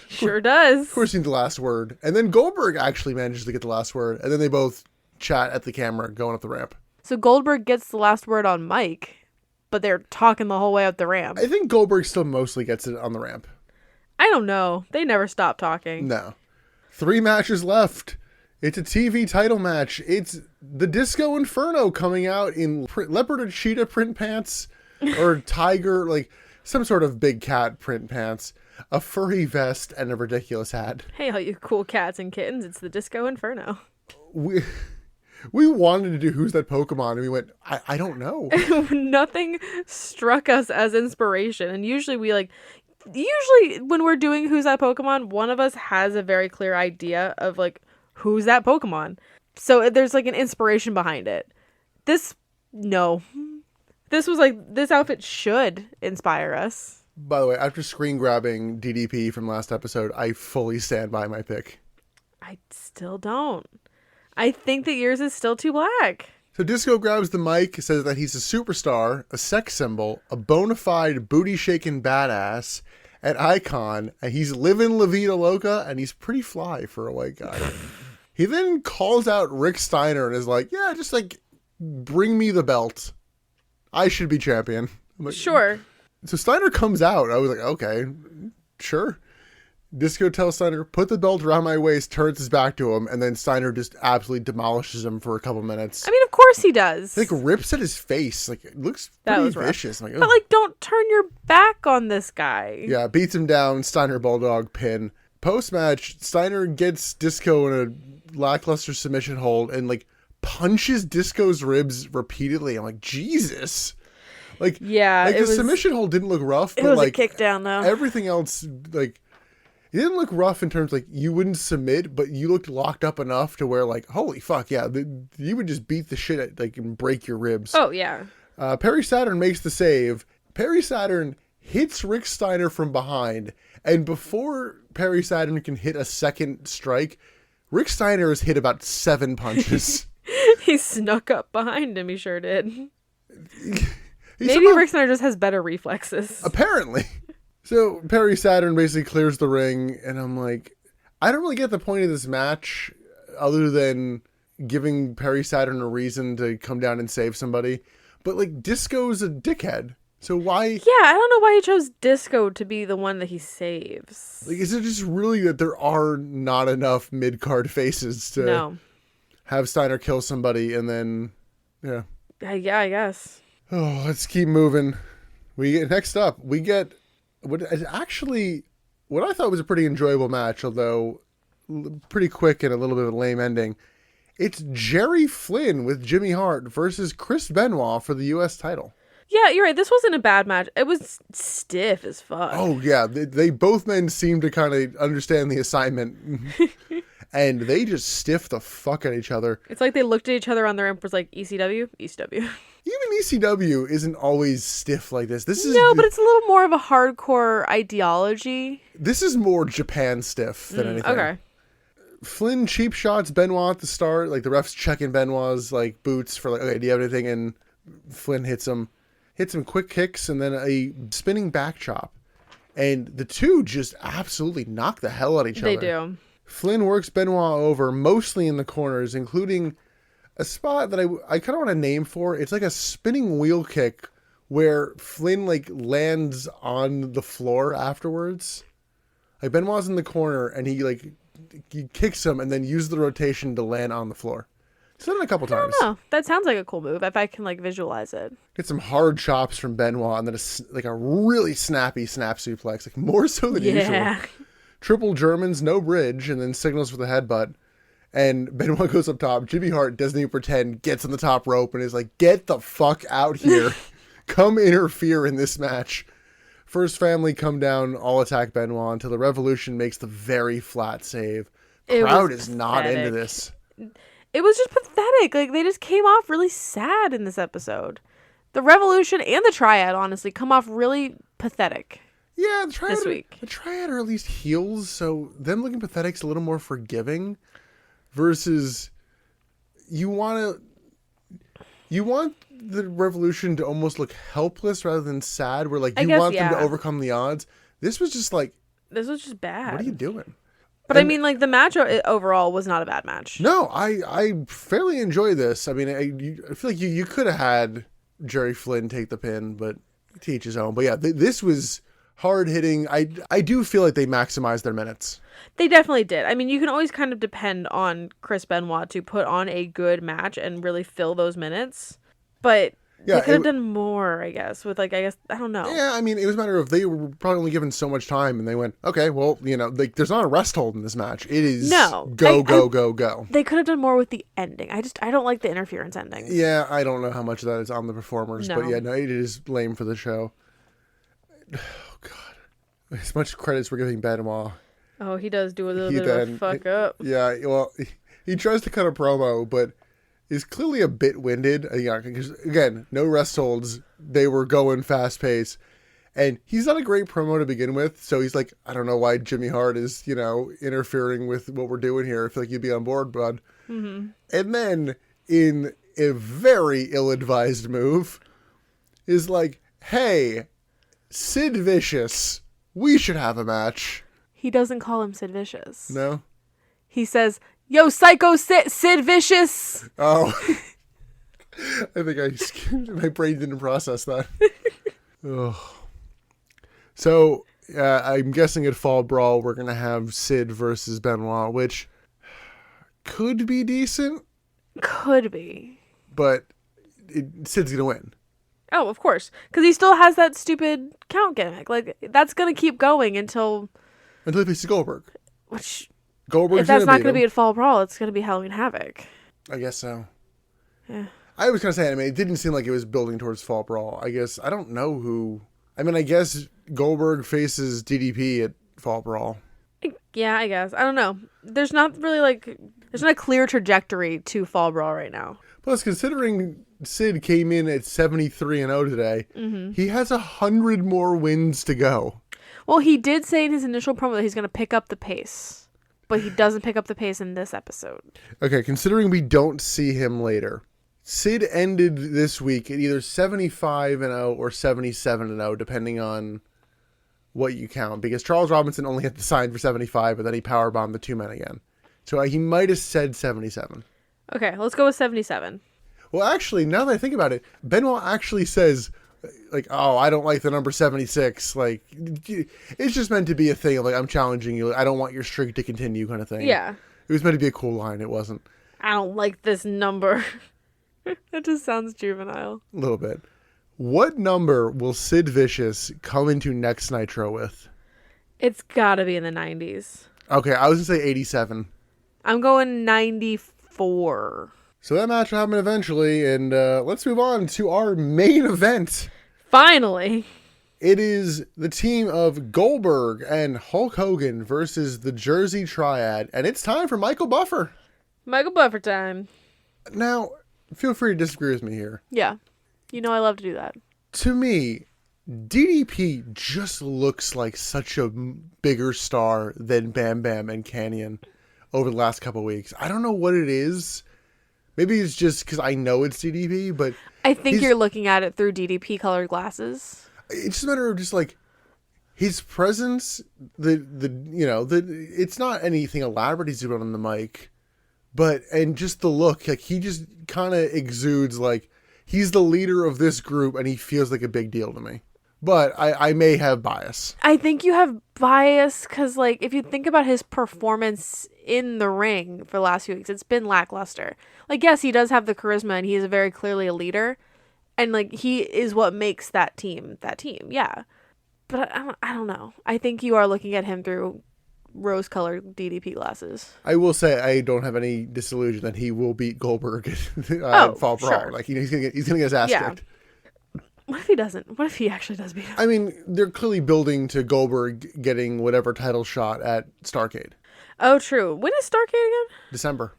Sure does. Of course, you need the last word. And then Goldberg actually manages to get the last word. And then they both chat at the camera going up the ramp. So Goldberg gets the last word on mic, but they're talking the whole way up the ramp. I think Goldberg still mostly gets it on the ramp. I don't know. They never stop talking. No. 3 matches left. It's a TV title match. It's the Disco Inferno coming out in leopard or cheetah print pants or tiger, like some sort of big cat print pants, a furry vest, and a ridiculous hat. Hey, all you cool cats and kittens, it's the Disco Inferno. We wanted to do Who's That Pokemon? And we went, I don't know. Nothing struck us as inspiration. And usually when we're doing Who's That Pokemon, one of us has a very clear idea of like, who's that Pokemon? So there's like an inspiration behind it. No. This was like, this outfit should inspire us. By the way, after screen grabbing DDP from last episode, I fully stand by my pick. I still don't. I think that yours is still too black. So Disco grabs the mic, says that he's a superstar, a sex symbol, a bona fide booty-shaking badass, an icon, and he's living La Vida Loca, and he's pretty fly for a white guy. He then calls out Rick Steiner and is like, yeah, just like, bring me the belt. I should be champion. I'm like, sure. So Steiner comes out. I was like, okay, sure. Disco tells Steiner, put the belt around my waist, turns his back to him, and then Steiner just absolutely demolishes him for a couple minutes. I mean, of course he does. Like, rips at his face. Like, it looks pretty vicious. I'm like, but, like, don't turn your back on this guy. Yeah, beats him down. Steiner Bulldog pin. Post-match, Steiner gets Disco in a lackluster submission hold and, like, punches Disco's ribs repeatedly. I'm like, Jesus. Like, yeah, like the submission hold didn't look rough, but, it was like, a kick down, though. Everything else, like, it didn't look rough in terms like you wouldn't submit, but you looked locked up enough to where like, holy fuck, yeah, you would just beat the shit at, like, and break your ribs. Oh, yeah. Perry Saturn makes the save. Perry Saturn hits Rick Steiner from behind, and before Perry Saturn can hit a second strike, Rick Steiner has hit about 7 punches. He snuck up behind him, he sure did. Maybe Rick Steiner just has better reflexes. Apparently. So Perry Saturn basically clears the ring, and I'm like, I don't really get the point of this match other than giving Perry Saturn a reason to come down and save somebody. But, like, Disco's a dickhead. So why... Yeah, I don't know why he chose Disco to be the one that he saves. Like, is it just really that there are not enough mid-card faces to have Steiner kill somebody and then... Yeah. Yeah, I guess. Oh, let's keep moving. Next up, we get... what I thought was a pretty enjoyable match, although pretty quick and a little bit of a lame ending. It's Jerry Flynn with Jimmy Hart versus Chris Benoit for the U.S. title. Yeah, you're right. This wasn't a bad match. It was stiff as fuck. Oh, yeah. They both men seem to kind of understand the assignment. And they just stiff the fuck at each other. It's like they looked at each other on their and was like, ECW? ECW. Even ECW isn't always stiff like this. But it's a little more of a hardcore ideology. This is more Japan stiff than anything. Okay. Flynn cheap shots Benoit at the start. Like, the ref's checking Benoit's, like, boots for, like, okay, do you have anything? And Flynn hits him quick kicks and then a spinning back chop. And the two just absolutely knock the hell out of each other. They do. Flynn works Benoit over, mostly in the corners, including a spot that I kind of want a name for. It's like a spinning wheel kick where Flynn, like, lands on the floor afterwards. Like, Benoit's in the corner and he kicks him and then uses the rotation to land on the floor. He's done it a couple times. I don't know. That sounds like a cool move if I can, like, visualize it. Get some hard chops from Benoit and then a really snappy snap suplex, like more so than usual. Triple Germans, no bridge, and then signals for the headbutt. And Benoit goes up top. Jimmy Hart doesn't even pretend, gets on the top rope and is like, get the fuck out here. Come interfere in this match. First Family come down, all attack Benoit until the Revolution makes the very flat save. Crowd is not into this. It was just pathetic. Like, they just came off really sad in this episode. The Revolution and the Triad, honestly, come off really pathetic. Yeah, the Triad, this week. The Triad are at least heels, so them looking pathetic's a little more forgiving. Versus, you want the Revolution to almost look helpless rather than sad, where, like, you want them to overcome the odds. This was just bad. What are you doing? But I mean, like, the match overall was not a bad match. No, I fairly enjoy this. I mean, I feel like you could have had Jerry Flynn take the pin, but to each his own. But yeah, this was hard hitting. I do feel like they maximized their minutes. They definitely did. I mean, you can always kind of depend on Chris Benoit to put on a good match and really fill those minutes. But Yeah, they could have done more, I guess, with I don't know. Yeah, I mean, it was a matter of they were probably only given so much time, and they went, okay, well, there's not a rest hold in this match. It is go. They could have done more with the ending. I don't like the interference ending. Yeah, I don't know how much of that is on the performers, but yeah, no, it is lame for the show. Oh, God. As much credit as we're giving Benoit. Oh, he does do a little bit of a fuck up. Yeah, well, he tries to cut a promo, but is clearly a bit winded. Yeah, because again, no rest holds. They were going fast pace, and he's not a great promo to begin with. So he's like, I don't know why Jimmy Hart is, interfering with what we're doing here. I feel like you'd be on board, bud. Mm-hmm. And then in a very ill-advised move, is like, hey, Sid Vicious, we should have a match. He doesn't call him Sid Vicious. No? He says, yo, Psycho Sid Vicious. Oh. I think my brain didn't process that. Oh. So, I'm guessing at Fall Brawl, we're going to have Sid versus Benoit, which could be decent. Could be. But Sid's going to win. Oh, of course. Because he still has that stupid count gimmick. Like, that's going to keep going until he faces Goldberg. Which... Goldberg's if that's not going to be at Fall Brawl, it's going to be Halloween Havoc. I guess so. Yeah. I was going to say, it didn't seem like it was building towards Fall Brawl. I guess, I don't know who... I guess Goldberg faces DDP at Fall Brawl. Yeah, I guess. I don't know. There's not really, there's not a clear trajectory to Fall Brawl right now. Plus, considering Sid came in at 73-0 today, he has 100 more wins to go. Well, he did say in his initial promo that he's going to pick up the pace. But he doesn't pick up the pace in this episode. Okay, considering we don't see him later, Sid ended this week at either 75-0 or 77-0, depending on what you count. Because Charles Robinson only had to sign for 75, but then he powerbombed the two men again. So he might have said 77. Okay, let's go with 77. Well, actually, now that I think about it, Benoit actually says... oh, I don't like the number 76. It's just meant to be a thing of, I'm challenging you. I don't want your streak to continue kind of thing. Yeah. It was meant to be a cool line. It wasn't. I don't like this number. That just sounds juvenile. A little bit. What number will Sid Vicious come into next Nitro with? It's got to be in the 90s. Okay, I was going to say 87. I'm going 94. So that match will happen eventually, and let's move on to our main event. Finally. It is the team of Goldberg and Hulk Hogan versus the Jersey Triad, and it's time for Michael Buffer. Michael Buffer time. Now, feel free to disagree with me here. Yeah. I love to do that. To me, DDP just looks like such a bigger star than Bam Bam and Canyon over the last couple of weeks. I don't know what it is. Maybe it's just because I know it's DDP, but... I think you're looking at it through DDP-colored glasses. It's just a matter of just, his presence, it's not anything elaborate he's doing on the mic, and just the look, he just kind of exudes, he's the leader of this group, and he feels like a big deal to me. But I may have bias. I think you have bias because, if you think about his performance in the ring for the last few weeks, it's been lackluster. Yes, he does have the charisma, and he is very clearly a leader. And, he is what makes that team, yeah. But I don't know. I think you are looking at him through rose-colored DDP glasses. I will say I don't have any disillusion that he will beat Goldberg at Fall Brawl. Sure. He's gonna get his ass kicked. What if he doesn't? What if he actually does beat him? They're clearly building to Goldberg getting whatever title shot at Starrcade. Oh, true. When is Starrcade again?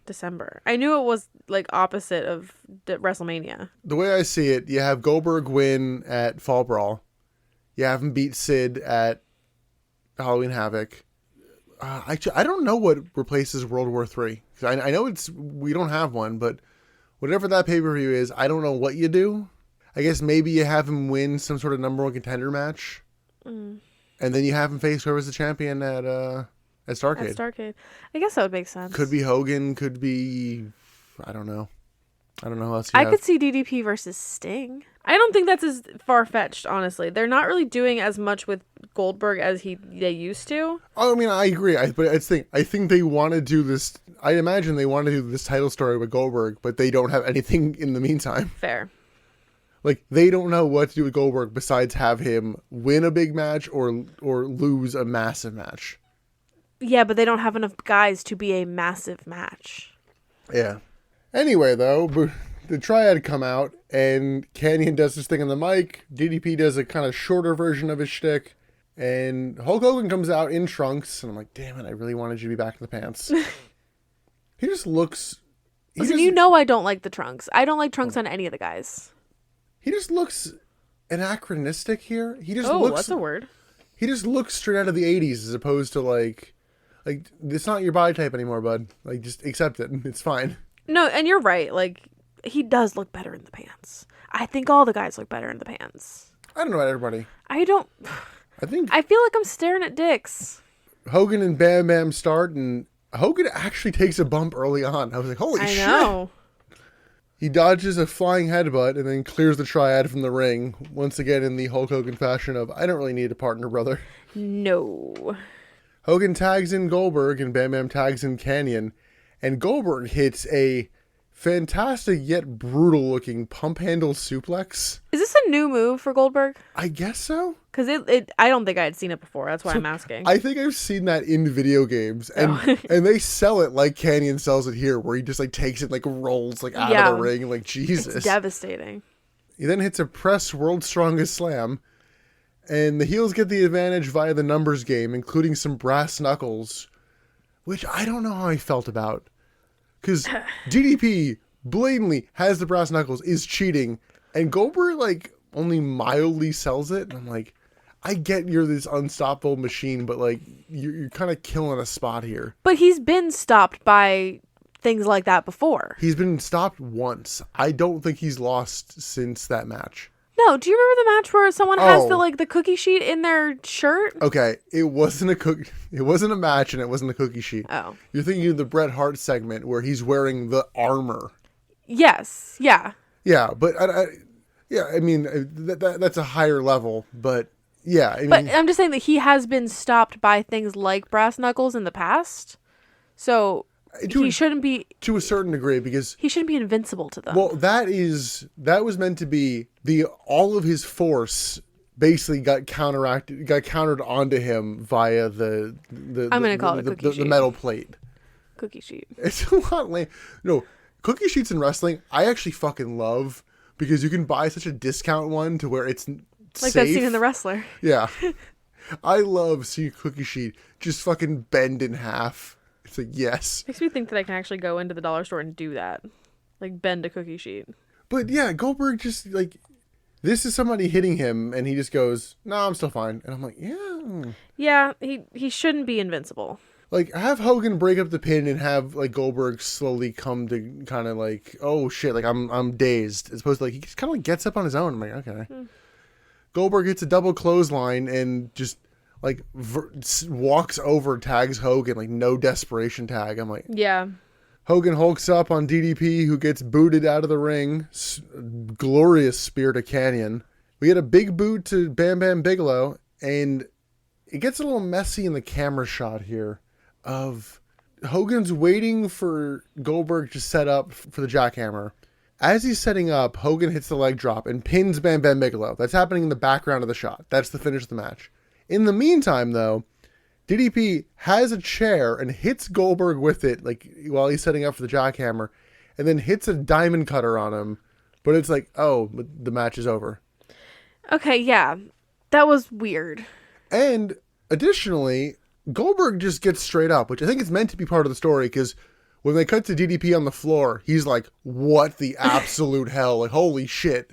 December. I knew it was opposite of WrestleMania. The way I see it, you have Goldberg win at Fall Brawl. You have him beat Sid at Halloween Havoc. Actually, I don't know what replaces World War III. I know we don't have one, but whatever that pay-per-view is, I don't know what you do. I guess maybe you have him win some sort of number one contender match. And then you have him face whoever's the champion at Starrcade. At Starrcade. I guess that would make sense. Could be Hogan, could be... I don't know. I don't know how else I could see DDP versus Sting. I don't think that's as far-fetched, honestly. They're not really doing as much with Goldberg as they used to. Oh, I agree. But I think they want to do this... I imagine they want to do this title story with Goldberg, but they don't have anything in the meantime. Fair. Like, they don't know what to do with Goldberg besides have him win a big match or lose a massive match. Yeah, but they don't have enough guys to be a massive match. Yeah. Anyway, though, the Triad come out, and Kanyon does his thing on the mic. DDP does a kind of shorter version of his shtick. And Hulk Hogan comes out in trunks. And I'm like, damn it, I really wanted you to be back in the pants. He just looks... Listen, you know I don't like the trunks. I don't like trunks on any of the guys. He just looks anachronistic here. He just What's a word? He just looks straight out of the 80s as opposed to like it's not your body type anymore, bud. Like, just accept it. It's fine. No, and you're right. Like, he does look better in the pants. I think all the guys look better in the pants. I don't know about everybody. I feel like I'm staring at dicks. Hogan and Bam Bam start, and Hogan actually takes a bump early on. I was like, holy shit. I know. He dodges a flying headbutt and then clears the Triad from the ring, once again in the Hulk Hogan fashion of, I don't really need a partner, brother. No. Hogan tags in Goldberg and Bam Bam tags in Kanyon, and Goldberg hits a fantastic yet brutal looking pump handle suplex. Is this a new move for Goldberg? I guess so. Because I don't think I had seen it before. That's why I'm asking. I think I've seen that in video games, and and they sell it like Kanyon sells it here, where he just like takes it, like rolls like out of the ring, like Jesus. It's devastating. He then hits a press World's Strongest Slam, and the heels get the advantage via the numbers game, including some brass knuckles, which I don't know how I felt about, because DDP blatantly has the brass knuckles, is cheating, and Goldberg like only mildly sells it, and I'm like, I get you're this unstoppable machine, but like you're kind of killing a spot here. But he's been stopped by things like that before. He's been stopped once. I don't think he's lost since that match. No, do you remember the match where someone has the cookie sheet in their shirt? Okay, it wasn't a match, and it wasn't a cookie sheet. Oh. You're thinking of the Bret Hart segment where he's wearing the armor. Yes. Yeah. Yeah, but I mean that's a higher level, but yeah, I mean, but I'm just saying that he has been stopped by things like brass knuckles in the past. So he shouldn't be, to a certain degree, because he shouldn't be invincible to them. Well, that was meant to be all of his force basically got countered onto him via the I'm going to call it a cookie sheet. The metal plate. Cookie sheet. It's a lot lame. No, cookie sheets in wrestling, I actually fucking love, because you can buy such a discount one to where it's like safe. that scene in The Wrestler. Yeah. I love seeing a cookie sheet just fucking bend in half. It's like, yes. Makes me think that I can actually go into the dollar store and do that. Like, bend a cookie sheet. But yeah, Goldberg just, like, this is somebody hitting him, and he just goes, no, I'm still fine. And I'm like, yeah. Yeah, he shouldn't be invincible. Like, have Hogan break up the pin and have, like, Goldberg slowly come to kind of like, oh shit, like, I'm dazed. As opposed to, like, he just kind of like gets up on his own. I'm like, okay. Goldberg hits a double clothesline and just, like, walks over, tags Hogan, like, no desperation tag. I'm like, yeah. Hogan hulks up on DDP, who gets booted out of the ring. Glorious spear to Kanyon. We get a big boot to Bam Bam Bigelow, and it gets a little messy in the camera shot here of Hogan's waiting for Goldberg to set up for the jackhammer. As he's setting up, Hogan hits the leg drop and pins Bam Bam Bigelow. That's happening in the background of the shot. That's the finish of the match. In the meantime, though, DDP has a chair and hits Goldberg with it, like, while he's setting up for the jackhammer, and then hits a diamond cutter on him. But it's like, oh, the match is over. Okay, yeah. That was weird. And additionally, Goldberg just gets straight up, which I think is meant to be part of the story, because when they cut to DDP on the floor, he's like, what the absolute hell? Like, holy shit.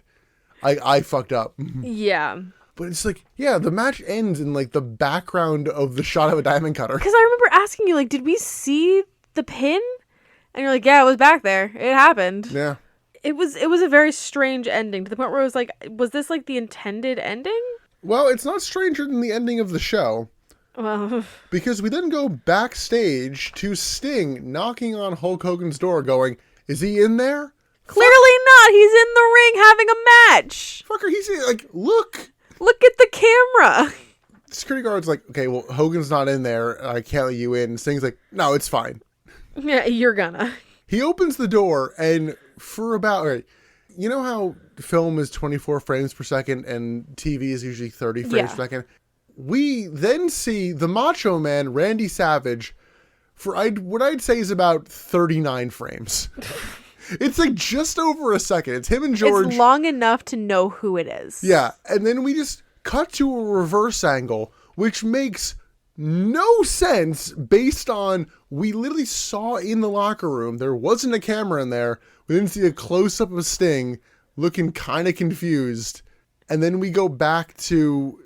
I fucked up. Yeah. But it's like, yeah, the match ends in, like, the background of the shot of a diamond cutter. Because I remember asking you, like, did we see the pin? And you're like, yeah, it was back there. It happened. Yeah. It was a very strange ending, to the point where I was like, was this, like, the intended ending? Well, it's not stranger than the ending of the show. Well, because we then go backstage to Sting knocking on Hulk Hogan's door going, is he in there? Clearly not. He's in the ring having a match. Fucker, he's like, look. Look at the camera. Security guard's like, okay, well, Hogan's not in there. I can't let you in. And Sting's like, no, it's fine. Yeah, you're gonna. He opens the door, and for about, you know how film is 24 frames per second and TV is usually 30 frames per second? We then see the Macho Man, Randy Savage, for what I'd say is about 39 frames. It's like just over a second. It's him and George. It's long enough to know who it is. Yeah. And then we just cut to a reverse angle, which makes no sense based on we literally saw in the locker room. There wasn't a camera in there. We didn't see a close-up of Sting looking kind of confused. And then we go back to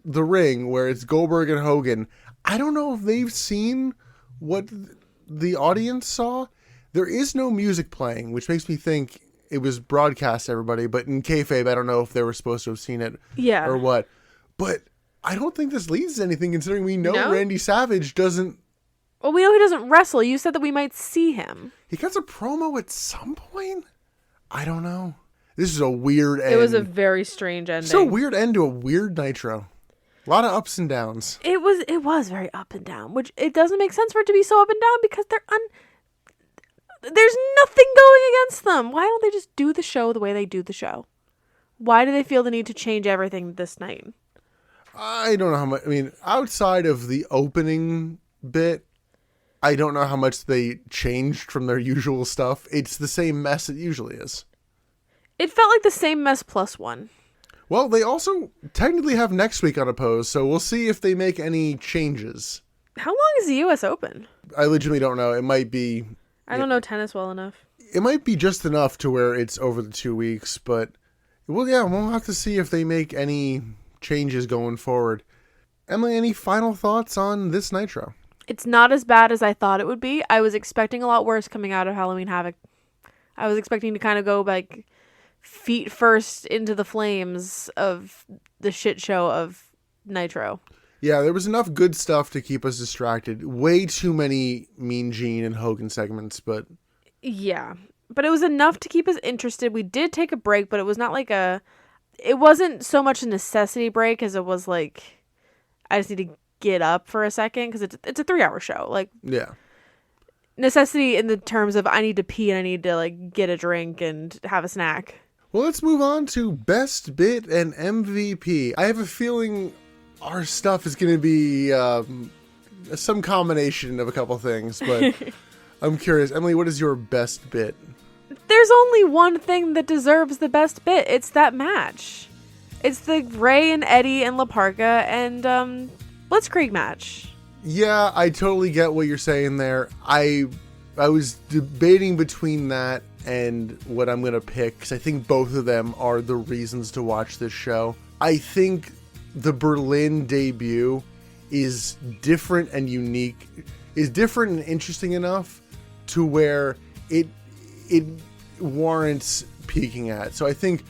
the ring where it's Goldberg and Hogan. I don't know if they've seen what the audience saw. There is no music playing, which makes me think it was broadcast to everybody. But in kayfabe, I don't know if they were supposed to have seen it or what. But I don't think this leads to anything, considering we know Randy Savage doesn't... Well, we know he doesn't wrestle. You said that we might see him. He cuts a promo at some point? I don't know. This is a weird end. It was a very strange ending. It's a weird end to a weird Nitro. A lot of ups and downs. It was very up and down, which it doesn't make sense for it to be so up and down because there's nothing going against them. Why don't they just do the show the way they do the show? Why do they feel the need to change everything this night? I don't know how much. I mean, outside of the opening bit, I don't know how much they changed from their usual stuff. It's the same mess it usually is. It felt like the same mess plus one. Well, they also technically have next week unopposed, so we'll see if they make any changes. How long is the U.S. Open? I legitimately don't know. It might be... I don't know tennis well enough. It might be just enough to where it's over the 2 weeks, but... Well, yeah, we'll have to see if they make any changes going forward. Emily, any final thoughts on this Nitro? It's not as bad as I thought it would be. I was expecting a lot worse coming out of Halloween Havoc. I was expecting to kind of go like feet first into the flames of the shit show of Nitro. Yeah, there was enough good stuff to keep us distracted. Way too many Mean Gene and Hogan segments, but... Yeah, but it was enough to keep us interested. We did take a break, but it was not like it wasn't so much a necessity break as it was like, I just need to get up for a second, because it's a 3-hour show. Like, yeah. Necessity in the terms of I need to pee and I need to like get a drink and have a snack. Well, let's move on to Best Bit and MVP. I have a feeling our stuff is going to be some combination of a couple things, but I'm curious. Emily, what is your best bit? There's only one thing that deserves the best bit. It's that match. It's the Ray and Eddie and La Parka and Blitzkrieg match. Yeah, I totally get what you're saying there. I was debating between that and what I'm going to pick, because I think both of them are the reasons to watch this show. I think the Berlyn debut is different and unique, is different and interesting enough to where it warrants peeking at. So I think...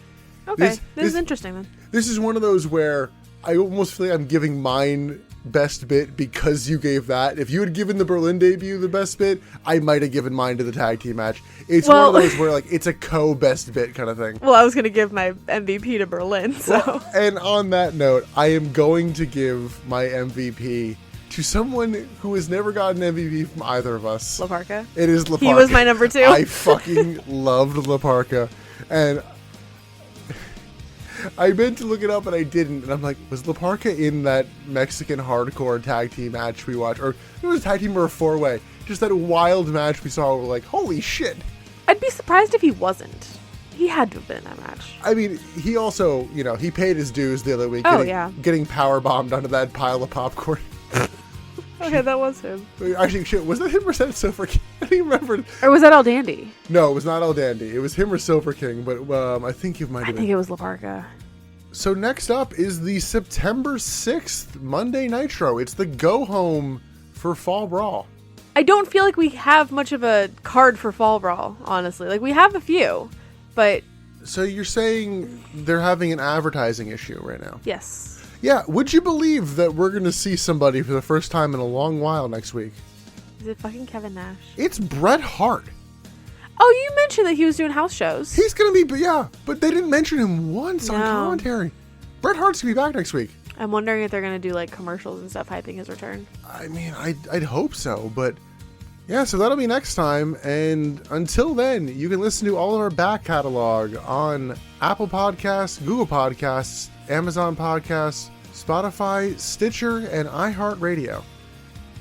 Okay, this is interesting then. This is one of those where I almost feel like I'm giving mine best bit because you gave that. If you had given the Berlyn debut the best bit, I might have given mine to the tag team match. It's one of those where like it's a co-best bit kind of thing. Well, I was going to give my MVP to Berlyn, so... Well, and on that note, I am going to give my MVP to someone who has never gotten MVP from either of us. La Parka? It is La Parka. He was my number 2. I fucking loved La Parka. And I meant to look it up and I didn't. And I'm like, was La Parka in that Mexican hardcore tag team match we watched? Or it was a tag team or a 4-way. Just that wild match we saw. We're like, holy shit. I'd be surprised if he wasn't. He had to have been in that match. I mean, he also, he paid his dues the other week. Getting power bombed onto that pile of popcorn. Okay, that was him. Actually, shit, was that him or Silver King? I don't even remember. Or was that El Dandy? No, it was not El Dandy. It was him or Silver King, but I think it might have been. I think it was La Parka. So next up is the September 6th Monday Nitro. It's the go-home for Fall Brawl. I don't feel like we have much of a card for Fall Brawl, honestly. Like, we have a few, but... So you're saying they're having an advertising issue right now? Yes. Yeah, would you believe that we're going to see somebody for the first time in a long while next week? Is it fucking Kevin Nash? It's Bret Hart. Oh, you mentioned that he was doing house shows. He's going to be, but they didn't mention him once on commentary. Bret Hart's going to be back next week. I'm wondering if they're going to do, like, commercials and stuff hyping his return. I mean, I'd hope so, but Yeah, so that'll be next time. And until then, you can listen to all of our back catalog on Apple Podcasts, Google Podcasts, Amazon Podcasts, Spotify, Stitcher, and iHeartRadio.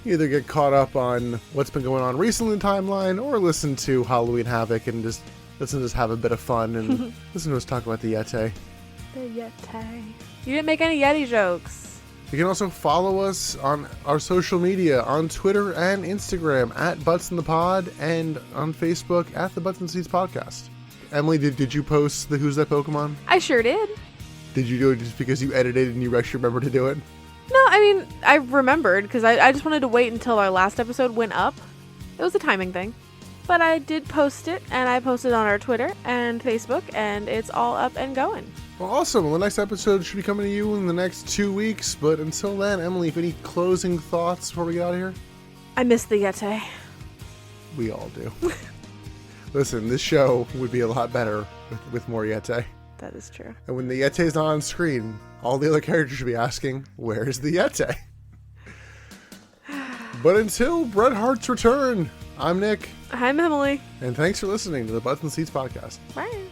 Either get caught up on what's been going on recently in the timeline, or listen to Halloween Havoc and just have a bit of fun and listen to us talk about the Yeti. The Yeti. You didn't make any Yeti jokes. You can also follow us on our social media on Twitter and Instagram at Butts in the Pod, and on Facebook at the Butts and Seeds Podcast. Emily, did you post the Who's That Pokemon? I sure did. Did you do it just because you edited and you actually remembered to do it? No, I mean, I remembered because I just wanted to wait until our last episode went up. It was a timing thing. But I did post it, and I posted on our Twitter and Facebook, and it's all up and going. Well, awesome. Well, the next episode should be coming to you in the next 2 weeks. But until then, Emily, any closing thoughts before we get out of here? I miss the Yeti. We all do. Listen, this show would be a lot better with more Yeti. That is true. And when the Yeti is not on screen, all the other characters should be asking, where's the Yeti? But until Bret Hart's return, I'm Nick. I'm Emily. And thanks for listening to the Butts and Seats Podcast. Bye.